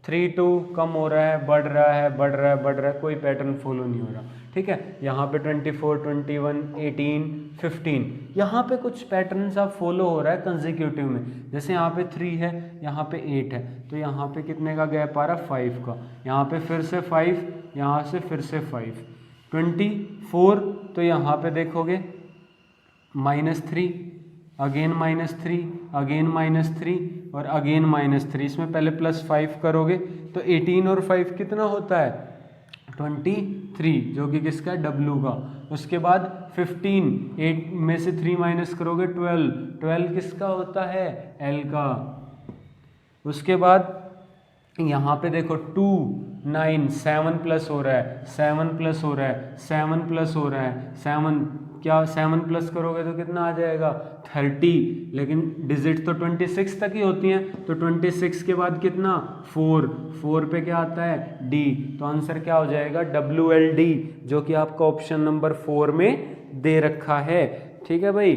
Speaker 1: 3, 2 कम हो रहा है, बढ़ रहा है, बढ़ रहा है, बढ़ रहा है, कोई पैटर्न फॉलो नहीं हो रहा। ठीक है, यहाँ पे 24, 21, 18, 15, यहाँ पे कुछ पैटर्न्स आप फॉलो हो रहा है कंसेक्यूटिव में। जैसे यहाँ पे 3 है, यहाँ पे 8 है, तो यहाँ पे कितने का गैप आ रहा है? 5 का। यहाँ पे फिर से 5, यहाँ से फिर से 5, 24, तो यहाँ पे देखोगे -3, अगेन -3, अगेन -3 और अगेन -3। इसमें पहले +5 करोगे तो 18 और 5 कितना होता है? 23, जो कि किसका है? W का। उसके बाद 15, 8 में से 3 माइनस करोगे 12, 12 किसका होता है? L का। उसके बाद यहाँ पे देखो 2, 9, 7 प्लस हो रहा है, 7 प्लस हो रहा है, 7 प्लस हो रहा है, 7 क्या 7 प्लस करोगे तो कितना आ जाएगा? 30, लेकिन डिजिट तो 26 तक ही होती हैं, तो 26 के बाद कितना? 4, 4 पे क्या आता है? D, तो आंसर क्या हो जाएगा? WLD, जो कि आपका ऑप्शन नंबर 4 में दे रखा है। ठीक है भाई,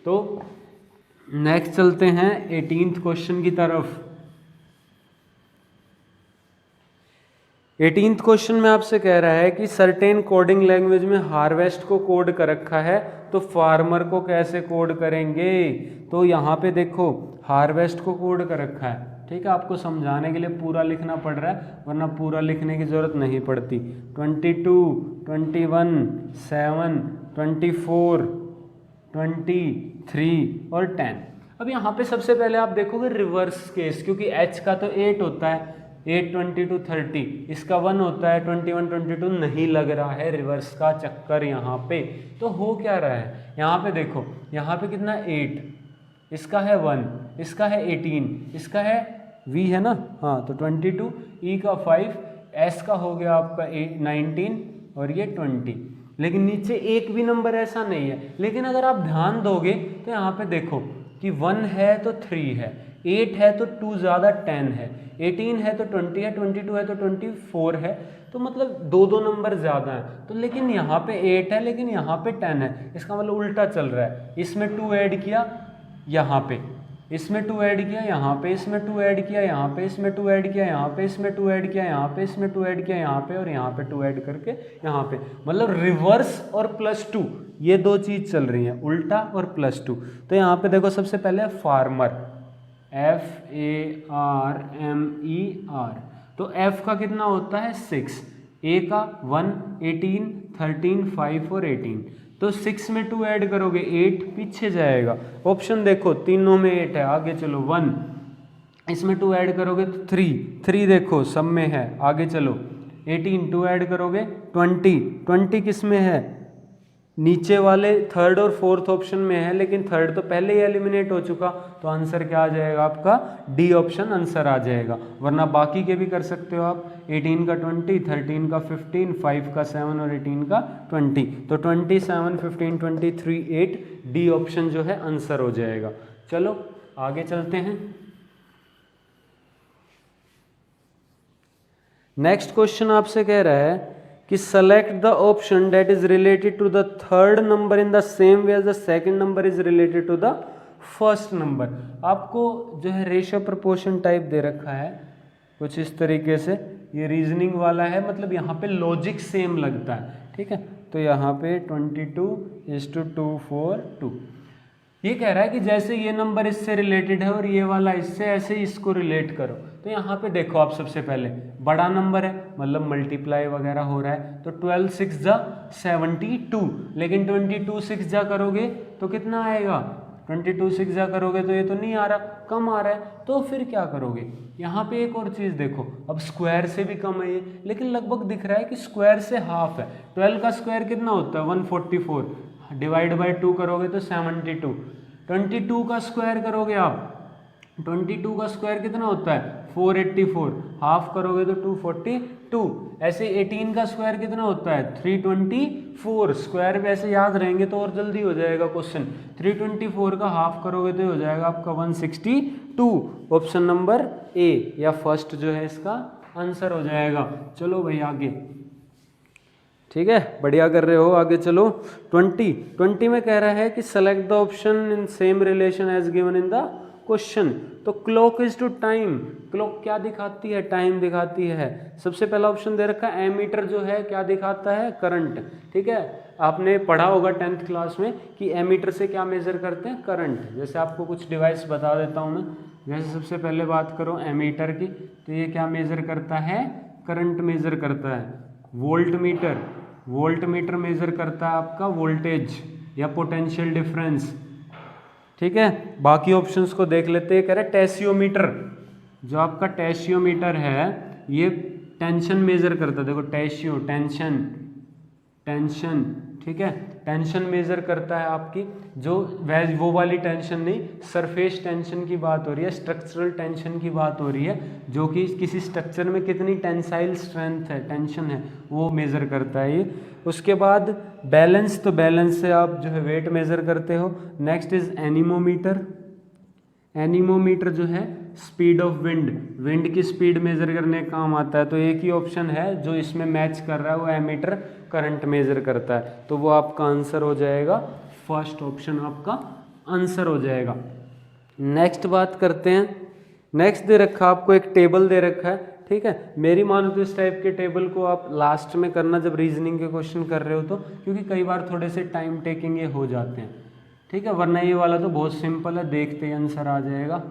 Speaker 1: तो नेक्स्ट चलते हैं 18th क्वेश्चन की तरफ। 18th क्वेश्चन में आपसे कह रहा है कि सर्टेन कोडिंग लैंग्वेज में हार्वेस्ट को कोड कर रखा है, तो फार्मर को कैसे कोड करेंगे? तो यहाँ पे देखो हार्वेस्ट को कोड कर रखा है। ठीक है, आपको समझाने के लिए पूरा लिखना पड़ रहा है, वरना पूरा लिखने की ज़रूरत नहीं पड़ती। 22, 21, 7, 24, 23 और 10। अब यहाँ पे सबसे पहले आप देखोगे रिवर्स केस, क्योंकि H का तो 8 होता है, 8, 22, 30, इसका 1 होता है, 21, 22 नहीं लग रहा है रिवर्स का चक्कर यहाँ पे। तो हो क्या रहा है? यहाँ पे देखो, यहाँ पे कितना 8, इसका है 1, इसका है 18, इसका है V है ना, हाँ, तो 22, E का 5, S का हो गया आपका 19 और ये 20, लेकिन नीचे एक भी नंबर ऐसा नहीं है। लेकिन अगर आप ध्यान दोगे तो यहाँ पे देखो कि 1 है तो 3 है, 8 है तो 2 ज़्यादा 10 है, 18 है तो 20 है, 22 है तो 24 है, तो मतलब 2 नंबर ज़्यादा हैं। तो लेकिन यहाँ पे 8 है, लेकिन यहाँ पे 10 है, इसका मतलब उल्टा चल रहा है। इसमें 2 ऐड किया यहाँ पे, इसमें 2 ऐड किया यहाँ पे, इसमें 2 ऐड किया यहाँ पे, इसमें 2 ऐड किया यहाँ पे, इसमें 2 ऐड किया यहाँ पे, इसमें 2 ऐड किया यहाँ पे, और यहाँ पे 2 ऐड करके यहाँ पे, मतलब रिवर्स और +2, ये 2 चीज़ चल रही हैं, उल्टा और +2। तो यहाँ पे देखो सबसे पहले फार्मर, FARMER, तो F का कितना होता है? 6, A का 1, 18, 13, 5 और 18, तो 6 में 2 ऐड करोगे 8, पीछे जाएगा। ऑप्शन देखो तीनों में 8 है, आगे चलो 1, इसमें 2 ऐड करोगे तो 3 देखो सब में है, आगे चलो 18, 2 ऐड करोगे 20 किस में है? नीचे वाले थर्ड और फोर्थ ऑप्शन में है, लेकिन थर्ड तो पहले ही एलिमिनेट हो चुका, तो आंसर क्या आ जाएगा आपका? डी ऑप्शन आंसर आ जाएगा। वरना बाकी के भी कर सकते हो आप, 18 का 20, 13 का 15, 5 का 7 और 18 का 20, तो 27, 15, 23, 8, डी ऑप्शन जो है आंसर हो जाएगा। चलो आगे चलते हैं। नेक्स्ट क्वेश्चन आपसे कह रहा है कि select the option that is related to the third number in the same way as the second number is related to the first number. आपको जो है रेशियो प्रोपोर्शन टाइप दे रखा है कुछ इस तरीके से, ये रीजनिंग वाला है, मतलब यहाँ पे लॉजिक सेम लगता है। ठीक है, तो यहाँ पे 22:242, ये कह रहा है कि जैसे ये नंबर इससे रिलेटेड है और ये वाला इससे, ऐसे इसको रिलेट करो। तो यहाँ पे देखो आप सबसे पहले बड़ा नंबर है, मतलब मल्टीप्लाई वगैरह हो रहा है, तो 12 6 जा 72, लेकिन 22 6 जा करोगे तो कितना आएगा? 22 6 जा करोगे तो ये तो नहीं आ रहा, कम आ रहा है, तो फिर क्या करोगे? यहाँ पे एक और चीज़ देखो, अब स्क्वायर से भी कम है ये, लेकिन लगभग दिख रहा है कि स्क्वायर से हाफ है। 12 का स्क्वायर कितना होता है? 144, डिवाइड बाई 2 करोगे तो 72। 22 का स्क्वायर करोगे आप, 22 का स्क्वायर कितना होता है? 484, हाफ करोगे तो 242। ऐसे 18 का स्क्वायर कितना होता है? 324। स्क्वायर वैसे याद रहेंगे तो और जल्दी हो जाएगा क्वेश्चन। 324 का हाफ करोगे तो हो जाएगा आपका 162। ऑप्शन नंबर ए या फर्स्ट जो है इसका आंसर हो जाएगा। चलो भाई आगे, ठीक है, बढ़िया कर रहे हो, आगे चलो। 20 में कह रहा है कि select the option in same relation as given in the question. तो clock is to time, clock क्या दिखाती है? टाइम दिखाती है। सबसे पहला ऑप्शन दे रखा है एमीटर जो है क्या दिखाता है? करंट। ठीक है, आपने पढ़ा होगा 10th क्लास में कि एमीटर से क्या मेजर करते हैं? करंट। जैसे आपको कुछ डिवाइस बता देता हूँ मैं। जैसे सबसे पहले बात करो एमीटर की, तो ये क्या मेजर करता है? करंट मेजर करता है। Volt meter, volt meter major करता है आपका वोल्टेज या पोटेंशियल डिफरेंस। ठीक है, बाकी ऑप्शंस को देख लेते हैं। कह रहे टेशियोमीटर, जो आपका टेशियोमीटर है ये टेंशन मेजर करता है। देखो टेशियो, टेंशन, टेंशन, ठीक है, टेंशन मेजर करता है आपकी, जो वो वाली टेंशन नहीं, सरफेस टेंशन की बात हो रही है, स्ट्रक्चरल टेंशन की बात हो रही है, जो कि किसी स्ट्रक्चर में कितनी टेंसाइल स्ट्रेंथ है, टेंशन है, वो मेजर करता है ये। उसके बाद बैलेंस, तो बैलेंस से आप जो है वेट मेजर करते हो। नेक्स्ट इज एनीमोमीटर, एनीमोमीटर जो है स्पीड ऑफ विंड, विंड की स्पीड मेजर करने का काम आता है। तो एक ही ऑप्शन है जो इसमें मैच कर रहा है, वो एमीटर करंट मेजर करता है, तो वो आपका आंसर हो जाएगा, फर्स्ट ऑप्शन आपका आंसर हो जाएगा। नेक्स्ट बात करते हैं। नेक्स्ट दे रखा आपको एक टेबल दे रखा है, ठीक है, मेरी मानो तो इस टाइप के टेबल को आप लास्ट में करना जब रीजनिंग के क्वेश्चन कर रहे हो तो, क्योंकि कई बार थोड़े से टाइम टेकिंग ये हो जाते हैं। ठीक है, वरना ये वाला तो बहुत सिंपल है, देखते ही आंसर आ जाएगा।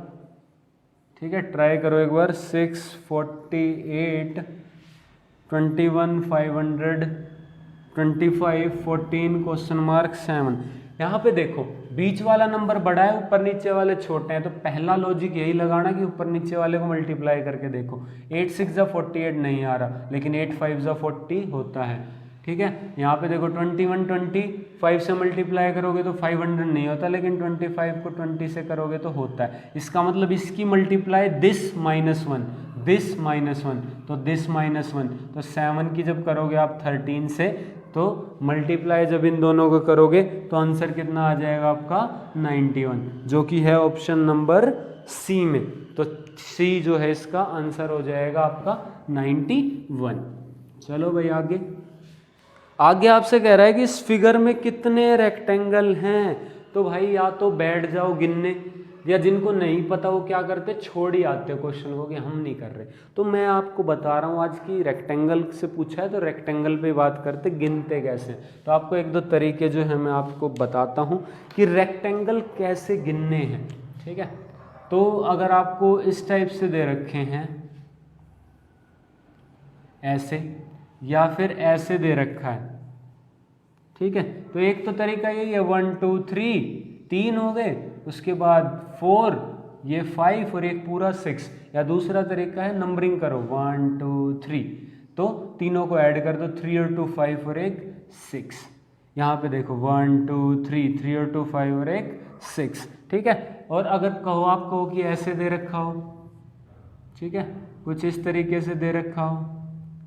Speaker 1: ठीक है, ट्राई करो एक बार। 648, 21, 500, 25, 14, क्वेश्चन मार्क 7। यहाँ पे देखो बीच वाला नंबर बड़ा है, ऊपर नीचे वाले छोटे हैं, तो पहला लॉजिक यही लगाना कि ऊपर नीचे वाले को मल्टीप्लाई करके देखो। 8 6 48 नहीं आ रहा, लेकिन 8 5 40 होता है। ठीक है, यहाँ पे देखो 21 25 से मल्टीप्लाई करोगे तो 500 नहीं होता, लेकिन 25 को 20 से करोगे तो होता है। इसका मतलब इसकी मल्टीप्लाई दिस -1, दिस -1, तो दिस -1, तो 7 की जब करोगे आप 13 से, तो मल्टीप्लाई जब इन दोनों को करोगे तो आंसर कितना आ जाएगा आपका? 91, जो कि है ऑप्शन नंबर सी में। तो सी जो है इसका आंसर हो जाएगा आपका 91। चलो भाई आगे, आगे आपसे कह रहा है कि इस फिगर में कितने रेक्टेंगल हैं। तो भाई या तो बैठ जाओ गिनने, या जिनको नहीं पता वो क्या करते, छोड़ ही आते हो क्वेश्चन को कि हम नहीं कर रहे। तो मैं आपको बता रहा हूँ आज की रेक्टेंगल से पूछा है तो रेक्टेंगल पे बात करते, गिनते कैसे। तो आपको एक दो तरीके जो है मैं आपको बताता हूँ कि रेक्टेंगल कैसे गिनने हैं। ठीक है, तो अगर आपको इस टाइप से दे रखे हैं ऐसे, या फिर ऐसे दे रखा है, ठीक है, तो एक तो तरीका यही है 1 2 3, 3 हो गए, उसके बाद 4, ये 5 और एक पूरा 6। या दूसरा तरीका है नंबरिंग करो 1 2 3, तो तीनों को ऐड कर दो, 3 और 2 5 और एक 6। यहाँ पे देखो 1 2 3, 3 और 2 5 और एक 6। ठीक है, और अगर कहो आप कहो कि ऐसे दे रखा हो, ठीक है, कुछ इस तरीके से दे रखा हो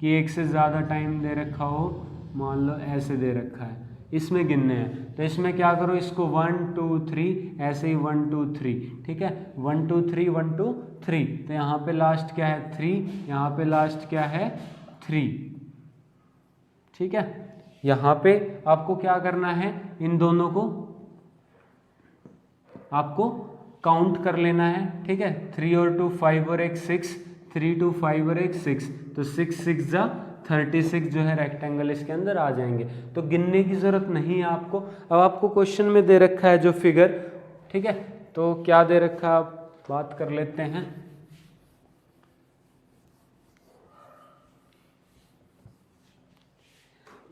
Speaker 1: कि एक से ज़्यादा टाइम दे रखा हो, मान लो ऐसे दे रखा है, इसमें गिनने हैं, तो इसमें क्या करो, इसको 1 2 3, ऐसे ही 1 2 3, ठीक है, 1 2 3 1 2 3, तो यहाँ पे लास्ट क्या है 3, यहाँ पे लास्ट क्या है 3। ठीक है, यहाँ पे आपको क्या करना है, इन दोनों को आपको काउंट कर लेना है। ठीक है, 3 और 2 5 और एक 6, 3 2 5 और एक 6, तो 6 6 जा 36 जो है रेक्टेंगल इसके अंदर आ जाएंगे। तो गिनने की ज़रूरत नहीं है आपको। अब आपको क्वेश्चन में दे रखा है जो फिगर, ठीक है, तो क्या दे रखा है आप बात कर लेते हैं।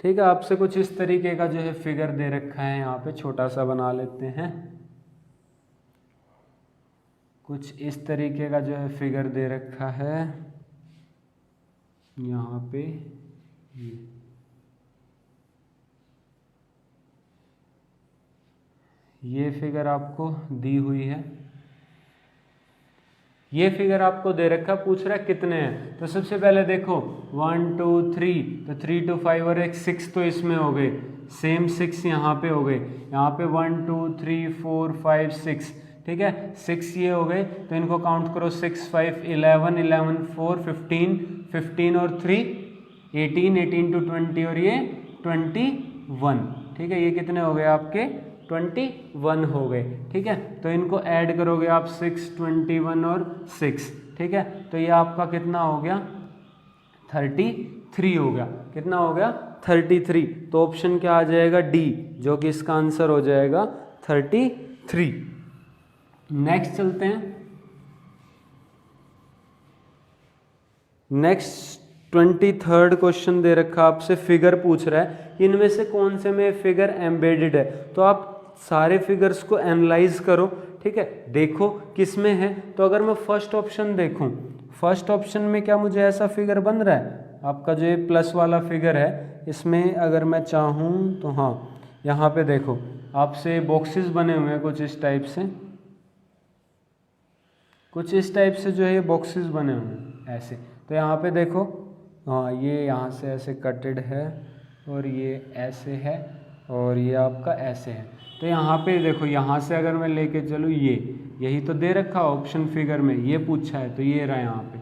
Speaker 1: ठीक है, आपसे कुछ इस तरीके का जो है फिगर दे रखा है, यहाँ पे छोटा सा बना लेते हैं। कुछ इस तरीके का जो है फिगर दे रखा है यहाँ पे, ये फिगर आपको दी हुई है, ये फिगर आपको दे रखा, पूछ रहा है कितने हैं। तो सबसे पहले देखो 1 2 3, तो 3 2 5 और एक 6 तो इसमें हो गए, सेम 6 यहाँ पे हो गए, यहाँ पे 1 2 3 4 5 6, ठीक है 6 ये हो गए। तो इनको काउंट करो 6 5 11 11 4 15 15 और 3 18 18 to 20 और ये 21, ठीक है ये कितने हो गए आपके 21 हो गए, ठीक है। तो इनको ऐड करोगे आप 6 21 और 6, ठीक है, तो ये आपका कितना हो गया 33 हो गया, कितना हो गया 33। तो ऑप्शन क्या आ जाएगा डी, जो कि इसका आंसर हो जाएगा 33। नेक्स्ट चलते हैं, नेक्स्ट 23rd क्वेश्चन दे रखा आपसे, फिगर पूछ रहा है इनमें से कौन से में फिगर एम्बेडेड है। तो आप सारे फिगर्स को एनालाइज करो, ठीक है, देखो किस में है। तो अगर मैं फर्स्ट ऑप्शन देखूं, फर्स्ट ऑप्शन में क्या मुझे ऐसा फिगर बन रहा है, आपका जो ये प्लस वाला फिगर है इसमें अगर मैं चाहूं तो हाँ यहाँ पे देखो आपसे बॉक्सेस बने हुए हैं कुछ इस टाइप से, कुछ इस टाइप से जो है ये बॉक्सेस बने हुए हैं ऐसे। तो यहाँ पे देखो हाँ ये यहाँ से ऐसे कटेड है और ये ऐसे है और ये आपका ऐसे है। तो यहाँ पे देखो यहाँ से अगर मैं लेके चलूँ ये यही तो दे रखा ऑप्शन फिगर में, ये पूछा है तो ये रहा यहाँ पे,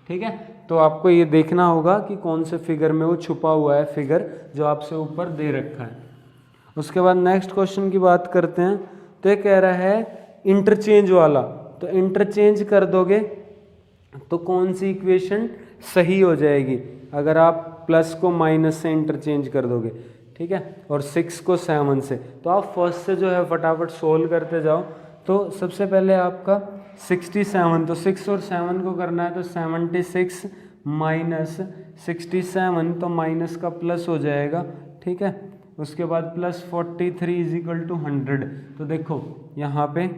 Speaker 1: ठीक है। तो आपको ये देखना होगा कि कौन से फिगर में वो छुपा हुआ है फिगर जो आपसे ऊपर दे रखा है। उसके बाद नेक्स्ट क्वेश्चन की बात करते हैं। तो ये कह रहा है इंटरचेंज वाला, तो इंटरचेंज कर दोगे तो कौन सी इक्वेशन सही हो जाएगी अगर आप प्लस को माइनस से इंटरचेंज कर दोगे, ठीक है, और 6 को 7 से। तो आप फर्स्ट से जो है फटाफट सोल्व करते जाओ। तो सबसे पहले आपका 67, तो 6 और 7 को करना है तो 76 माइनस 67, तो माइनस का प्लस हो जाएगा, ठीक है। उसके बाद प्लस 43 इज इक्वल टू 100। तो देखो यहाँ पे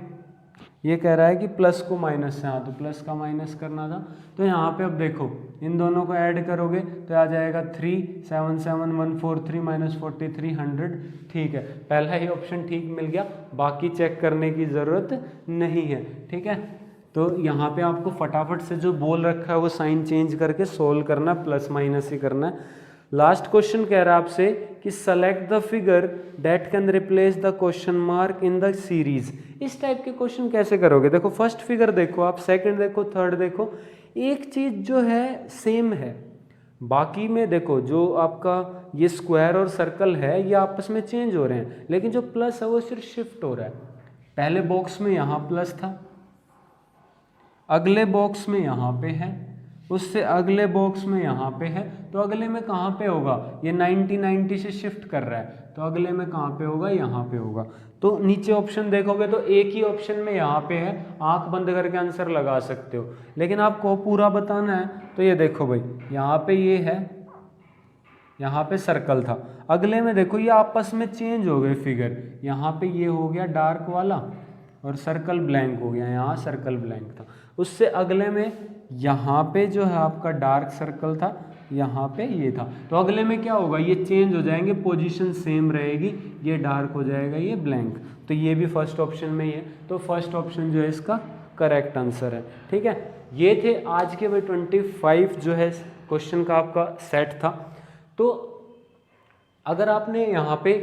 Speaker 1: ये कह रहा है कि प्लस को माइनस से, हाँ तो प्लस का माइनस करना था। तो यहाँ पे अब देखो इन दोनों को ऐड करोगे तो आ जाएगा 3 7 7 1 4 3 माइनस 43 100, ठीक है। पहला ही ऑप्शन ठीक मिल गया, बाकी चेक करने की ज़रूरत नहीं है, ठीक है। तो यहाँ पे आपको फटाफट से जो बोल रखा है वो साइन चेंज करके सोल्व करना, प्लस माइनस ही करना है। लास्ट क्वेश्चन कह रहा है आपसे कि select the figure that can replace the question mark in the series. इस टाइप के क्वेश्चन कैसे करोगे, देखो फर्स्ट फिगर देखो आप, सेकंड देखो, थर्ड देखो, एक चीज जो है सेम है, बाकी में देखो जो आपका ये स्क्वायर और सर्कल है ये आपस में चेंज हो रहे हैं, लेकिन जो प्लस है वो सिर्फ शिफ्ट हो रहा है। पहले बॉक्स में यहाँ प्लस था, अगले बॉक्स में यहाँ पे है, उससे अगले बॉक्स में यहाँ पे है, तो अगले में कहाँ पे होगा, ये 90 90 से शिफ्ट कर रहा है तो अगले में कहाँ पे होगा, यहाँ पे होगा। तो नीचे ऑप्शन देखोगे तो एक ही ऑप्शन में यहाँ पे है, आंख बंद करके आंसर लगा सकते हो, लेकिन आपको पूरा बताना है तो ये देखो भाई यहाँ पे ये है, यहाँ पे सर्कल था, अगले में देखो ये आपस में चेंज हो गए फिगर, यहाँ पे ये हो गया डार्क वाला और सर्कल ब्लैंक हो गया, यहाँ सर्कल ब्लैंक था। उससे अगले में यहाँ पे जो है आपका डार्क सर्कल था, यहाँ पे ये था, तो अगले में क्या होगा, ये चेंज हो जाएंगे, पोजीशन सेम रहेगी, ये डार्क हो जाएगा, ये ब्लैंक। तो ये भी फर्स्ट ऑप्शन में ही है, तो फर्स्ट ऑप्शन जो है इसका करेक्ट आंसर है, ठीक है। ये थे आज के भाई 25 जो है क्वेश्चन का आपका सेट था। तो अगर आपने यहाँ पे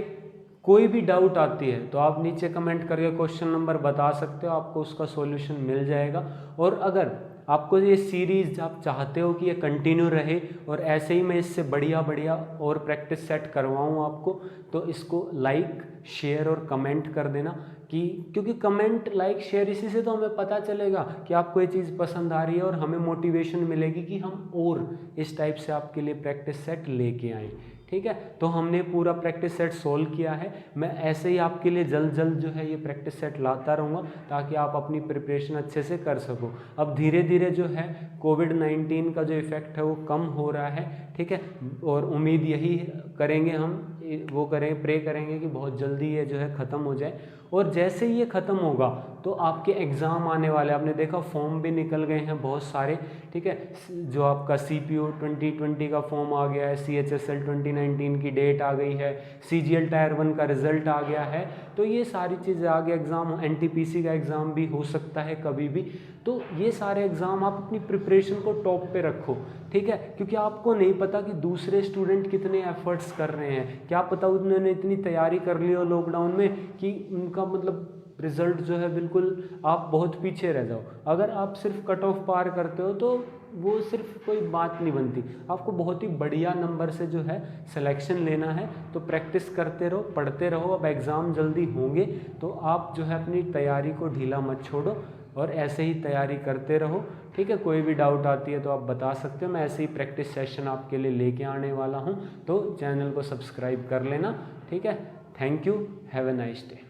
Speaker 1: कोई भी डाउट आती है तो आप नीचे कमेंट करके क्वेश्चन नंबर बता सकते हो, आपको उसका सॉल्यूशन मिल जाएगा। और अगर आपको ये सीरीज आप चाहते हो कि ये कंटिन्यू रहे और ऐसे ही मैं इससे बढ़िया बढ़िया और प्रैक्टिस सेट करवाऊँ आपको, तो इसको लाइक शेयर और कमेंट कर देना, कि क्योंकि कमेंट लाइक शेयर इसी से तो हमें पता चलेगा कि आपको ये चीज़ पसंद आ रही है और हमें मोटिवेशन मिलेगी कि हम और इस टाइप से आपके लिए प्रैक्टिस सेट लेके आएँ, ठीक है। तो हमने पूरा प्रैक्टिस सेट सोल्व किया है, मैं ऐसे ही आपके लिए जल्द जल्द जो है ये प्रैक्टिस सेट लाता रहूँगा ताकि आप अपनी प्रिपरेशन अच्छे से कर सको। अब धीरे धीरे जो है कोविड-19 का जो इफ़ेक्ट है वो कम हो रहा है, ठीक है, और उम्मीद यही करेंगे हम वो करें, प्रे करेंगे कि बहुत जल्दी ये जो है ख़त्म हो जाए। और जैसे ही ये ख़त्म होगा तो आपके एग्ज़ाम आने वाले, आपने देखा फॉर्म भी निकल गए हैं बहुत सारे, ठीक है। जो आपका CPO 2020 का फॉर्म आ गया है, CHSL 2019 की डेट आ गई है, CGL टायर 1 का रिज़ल्ट आ गया है। तो ये सारी चीज़ें आगे एग्ज़ाम, NTPC का एग्ज़ाम भी हो सकता है कभी भी। तो ये सारे एग्ज़ाम आप अपनी प्रिपरेशन को टॉप पे रखो, ठीक है, क्योंकि आपको नहीं पता कि दूसरे स्टूडेंट कितने एफर्ट्स कर रहे हैं। क्या पता उन्होंने इतनी तैयारी कर ली हो लॉकडाउन में कि उनका मतलब रिज़ल्ट जो है बिल्कुल आप बहुत पीछे रह जाओ। अगर आप सिर्फ कट ऑफ पार करते हो तो वो सिर्फ कोई बात नहीं बनती, आपको बहुत ही बढ़िया नंबर से जो है सिलेक्शन लेना है। तो प्रैक्टिस करते रहो, पढ़ते रहो। अब एग्ज़ाम जल्दी होंगे तो आप जो है अपनी तैयारी को ढीला मत छोड़ो और ऐसे ही तैयारी करते रहो, ठीक है। कोई भी डाउट आती है तो आप बता सकते हो, मैं ऐसे ही प्रैक्टिस सेशन आपके लिए लेके आने वाला हूँ। तो चैनल को सब्सक्राइब कर लेना, ठीक है। Thank you, have a nice day.